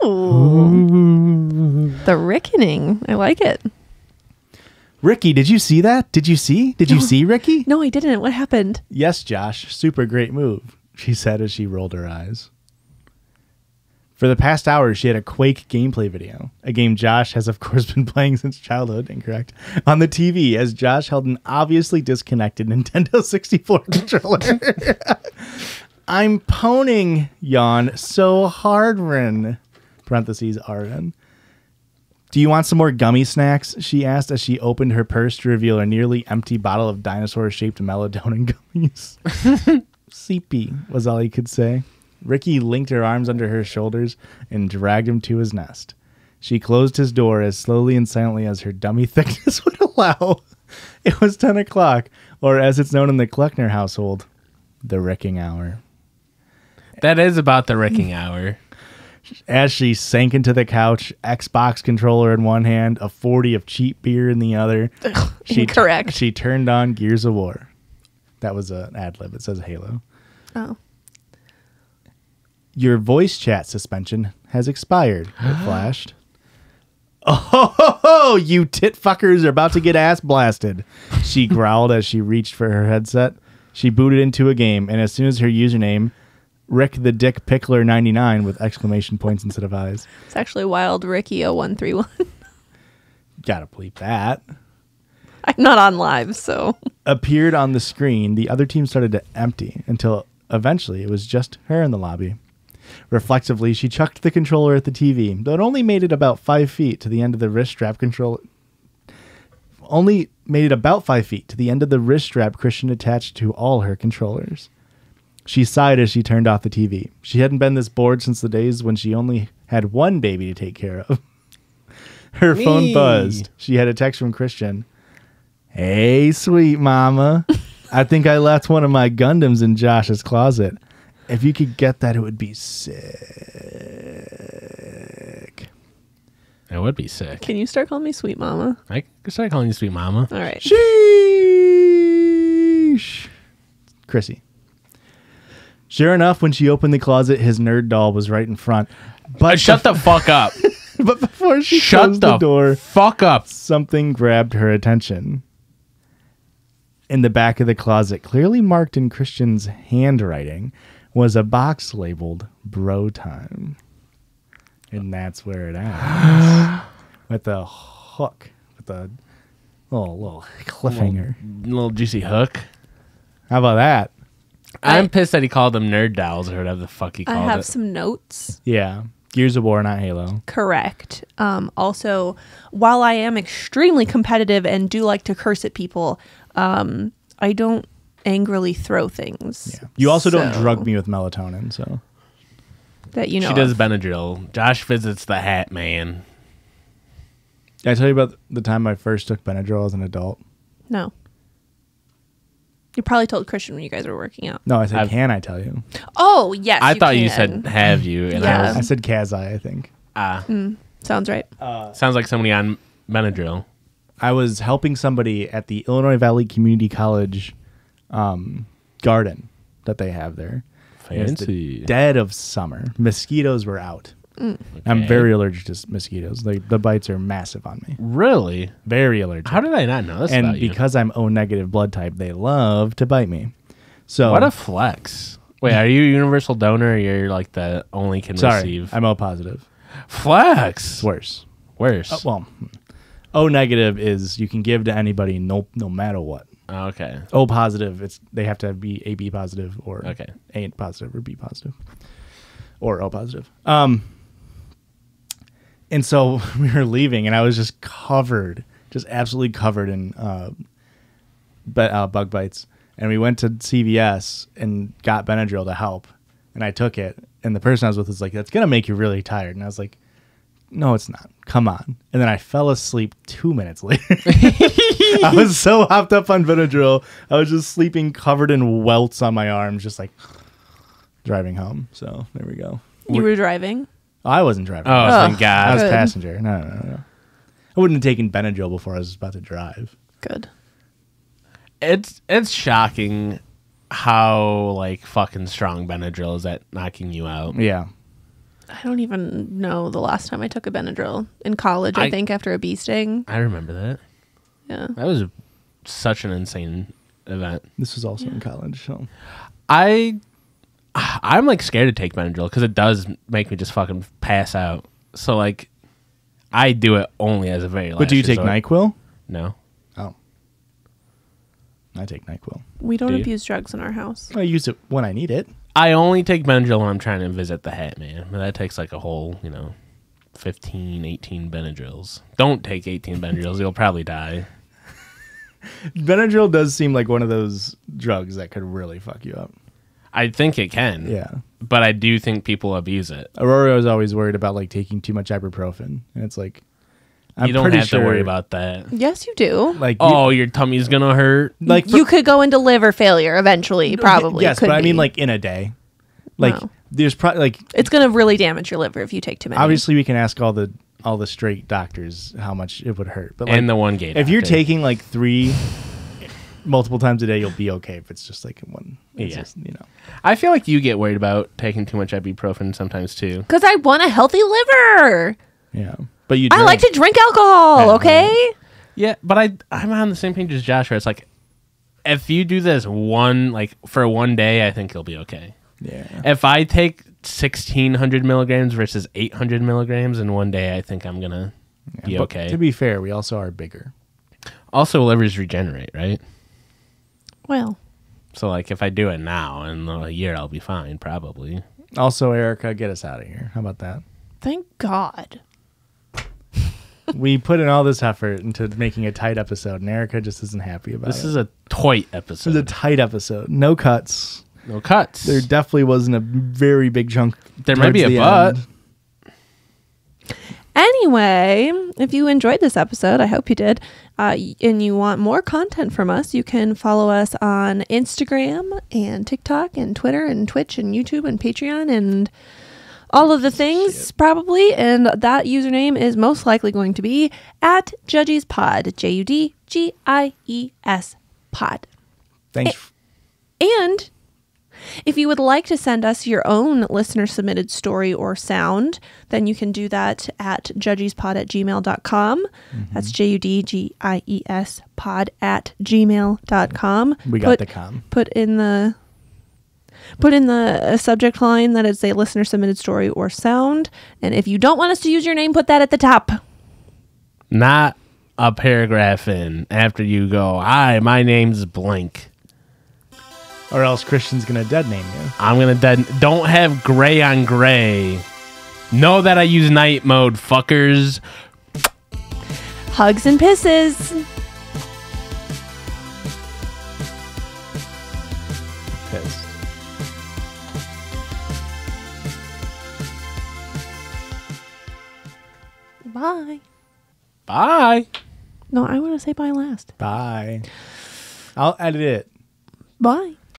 Ooh. The Reckoning. I like it. Ricky, did you see that? Did you see Ricky? No, I didn't. What happened? Yes, Josh. Super great move, she said as she rolled her eyes. For the past hour, she had a Quake gameplay video, a game Josh has, of course, been playing since childhood, incorrect, on the TV as Josh held an obviously disconnected Nintendo 64 controller. I'm poning, yawn, so hard, Rin, parentheses, RN. Do you want some more gummy snacks? She asked as she opened her purse to reveal a nearly empty bottle of dinosaur-shaped melatonin gummies. CP was all he could say. Ricky linked her arms under her shoulders and dragged him to his nest. She closed his door as slowly and silently as her dummy thickness would allow. It was 10 o'clock, or as it's known in the Kleckner household, the wrecking hour. That is about the wrecking hour. As she sank into the couch, Xbox controller in one hand, a 40 of cheap beer in the other, Incorrect. She turned on Gears of War. That was an ad lib. It says Halo. Oh. Your voice chat suspension has expired, it flashed. Oh, you tit fuckers are about to get ass blasted, she growled as she reached for her headset. She booted into a game, and as soon as her username, Rick the Dick Pickler 99 with exclamation points instead of eyes. It's actually Wild Ricky 0131. Gotta bleep that. I'm not on live, so. Appeared on the screen, the other team started to empty until eventually it was just her in the lobby. Reflexively, she chucked the controller at the TV, though it only made it about 5 feet to the end of the wrist strap control. Only made it about 5 feet to the end of the wrist strap Christian attached to all her controllers. She sighed as she turned off the TV. She hadn't been this bored since the days when she only had one baby to take care of. Her phone buzzed. She had a text from Christian. Hey, sweet mama. I think I left one of my Gundams in Josh's closet. If you could get that, it would be sick. It would be sick. Can you start calling me Sweet Mama? I could start calling you Sweet Mama. All right. Sheesh. Chrissy. Sure enough, when she opened the closet, his nerd doll was right in front. But Shut the fuck up. But before she Shut closed the door, fuck up. something grabbed her attention. In the back of the closet, clearly marked in Christian's handwriting, was a box labeled Bro Time. And that's where it ends. With a hook. With a little cliffhanger. Little juicy hook. How about that? I'm pissed that he called them nerd dolls or whatever the fuck he I called have it. some notes. Yeah. Gears of War, not Halo. Correct. Also, while I am extremely competitive and do like to curse at people, I don't angrily throw things. Yeah. You also don't So, drug me with melatonin, so. that you know. She does of. Benadryl. Josh visits the Hat Man. Did I tell you about the time I first took Benadryl as an adult? No. You probably told Christian when you guys were working out. No, I said, can I tell you? Oh, yes. I thought you can. said have you, and Yeah. I said Kazai, I think. Sounds right. sounds like somebody on Benadryl. I was helping somebody at the Illinois Valley Community College garden that they have there. It was the dead of summer. Mosquitoes were out. I'm very allergic to mosquitoes. The bites are massive on me. Really? Very allergic. How did I not know this And about you? because I'm O negative blood type, they love to bite me. So What a flex. Wait, are you a universal donor or you're like the only can sorry, receive? I'm O positive. Flex. It's worse. Worse. Well, O negative is you can give to anybody no matter what. Okay. O positive, they have to be AB positive or Okay. A positive or B positive or O positive. And so we were leaving, and I was just absolutely covered in bug bites. And we went to CVS and got Benadryl to help, and I took it. And the person I was with was like, "That's gonna make you really tired." And I was like, "No, it's not. Come on." And then I fell asleep 2 minutes later. I was so hopped up on Benadryl. I was just sleeping covered in welts on my arms, just like driving home. So there we go. You were driving? I wasn't driving. Oh, thank I God. was Good. passenger. No. I wouldn't have taken Benadryl before I was about to drive. Good. It's shocking how like fucking strong Benadryl is at knocking you out. Yeah. I don't even know the last time I took a Benadryl. In college, I think, after a bee sting. I remember that. Yeah. That was such an insane event. This was also in college. So I'm like scared to take Benadryl because it does make me just fucking pass out. So like, I do it only as a very last But do you take resort. NyQuil? No. Oh. I take NyQuil. We don't Do you? abuse drugs in our house. I use it when I need it. I only take Benadryl when I'm trying to visit the Hat Man. But that takes like a whole, 15, 18 Benadryls. Don't take 18 Benadryls. You'll probably die. Benadryl does seem like one of those drugs that could really fuck you up. I think it can. Yeah. but I do think people abuse it. Aurora was always worried about like taking too much ibuprofen, and it's like You don't have to worry about that. Yes, you do. Like, your tummy's gonna hurt. like You could go into liver failure eventually, probably. Yes, Could but I mean, be. like in a day, like No. there's probably like It's going to really damage your liver if you take too many. obviously we can ask all the straight doctors how much it would hurt, but like, And the one gate. if you're taking like 3 multiple times a day, you'll be okay. If it's just like one, it's Yeah. just, I feel like you get worried about taking too much ibuprofen sometimes too. Because I want a healthy liver. yeah. But you, I like to drink alcohol, Yeah, okay? Yeah, but I'm on the same page as Josh. Where it's like, if you do this for one day, I think you'll be okay. Yeah. If I take 1,600 milligrams versus 800 milligrams in one day, I think I'm gonna be But okay. to be fair, we also are bigger. Also, livers regenerate, right? Well, So, like, if I do it now, in a year, I'll be fine, probably. Also, Erica, get us out of here. How about that? thank God. We put in all this effort into making a tight episode, and Erica just isn't happy about This it. is a toy This episode. is a tight episode. No cuts. No cuts. There definitely wasn't a very big chunk. There might be towards a the but. end. Anyway, if you enjoyed this episode, I hope you did, and you want more content from us, you can follow us on Instagram and TikTok and Twitter and Twitch and YouTube and Patreon and all of the things probably. And that username is most likely going to be at Judgies Pod, JUDGIES Pod. Thanks. And if you would like to send us your own listener submitted story or sound, then you can do that at judgiespod@gmail.com. That's JUDGIES pod@gmail.com. We got the com. Put in the subject line that is a listener submitted story or sound. And if you don't want us to use your name, put that at the top. Not a paragraph in after you go, hi, my name's blank. Or else Christian's going to dead name you. I'm going to don't have gray on gray. Know that I use night mode, fuckers. Hugs and pisses. Pissed. Bye. Bye. No, I want to say bye last. Bye. I'll edit it. Bye.